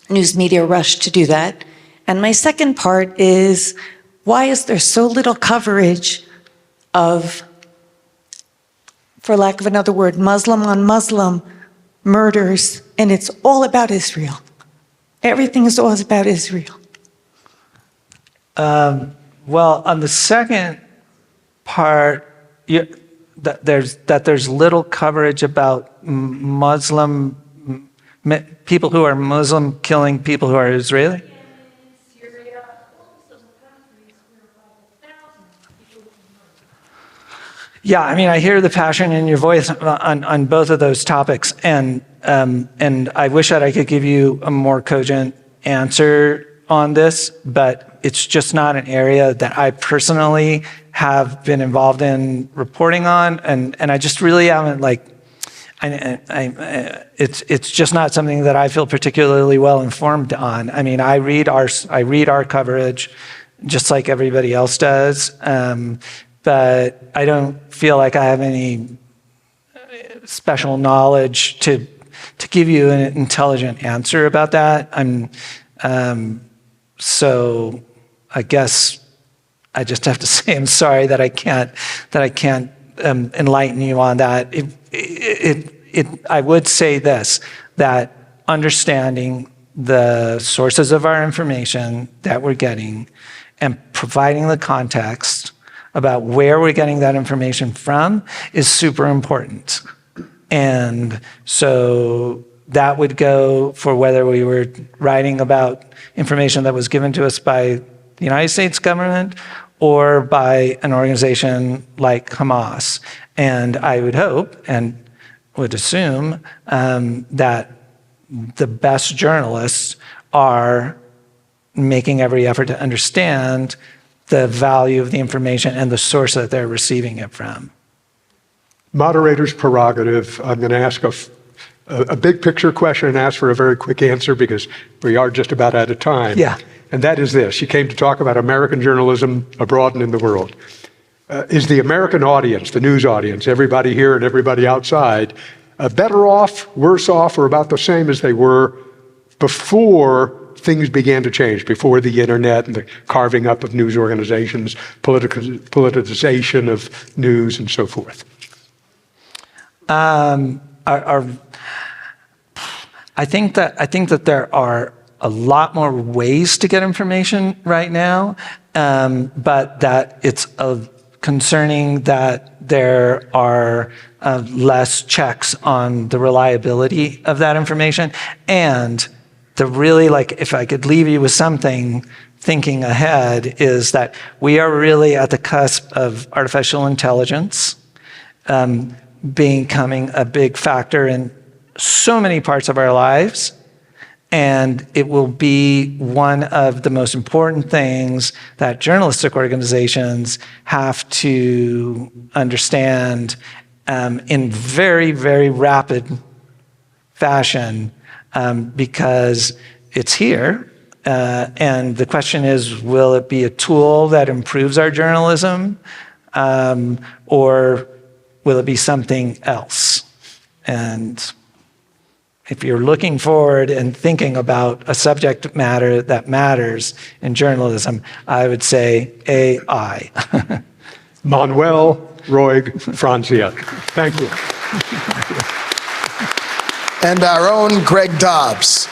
news media rush to do that? And my second part is, why is there so little coverage of, for lack of another word, Muslim on Muslim murders, and it's all about Israel? Everything is always about Israel. Well, on the second part, there's little coverage about Muslim people who are Muslim killing people who are Israeli. Yeah, I mean, I hear the passion in your voice on both of those topics, and I wish that I could give you a more cogent answer on this, but it's just not an area that I personally have been involved in reporting on, and I just really haven't it's just not something that I feel particularly well informed on. I mean, I read our coverage just like everybody else does, but I don't feel like I have any special knowledge to give you an intelligent answer about that. So I guess I just have to say I'm sorry that I can't enlighten you on that. I would say this, that understanding the sources of our information that we're getting and providing the context about where we're getting that information from is super important. And so that would go for whether we were writing about information that was given to us by the United States government or by an organization like Hamas. And I would hope and would assume that the best journalists are making every effort to understand the value of the information and the source that they're receiving it from. Moderator's prerogative. I'm going to ask a big picture question and ask for a very quick answer because we are just about out of time. Yeah. And that is this. You came to talk about American journalism abroad and in the world. Is the American audience, the news audience, everybody here and everybody outside, better off, worse off, or about the same as they were before things began to change, before the internet and the carving up of news organizations, politicization of news and so forth? I think that there are a lot more ways to get information right now, but that it's concerning that there are less checks on the reliability of that information. And the really, if I could leave you with something thinking ahead, is that we are really at the cusp of artificial intelligence becoming a big factor in so many parts of our lives. And it will be one of the most important things that journalistic organizations have to understand in very, very rapid fashion because it's here. And the question is, will it be a tool that improves our journalism or will it be something else? And if you're looking forward and thinking about a subject matter that matters in journalism, I would say AI. Manuel Roig-Franzia. Thank you. And our own Greg Dobbs.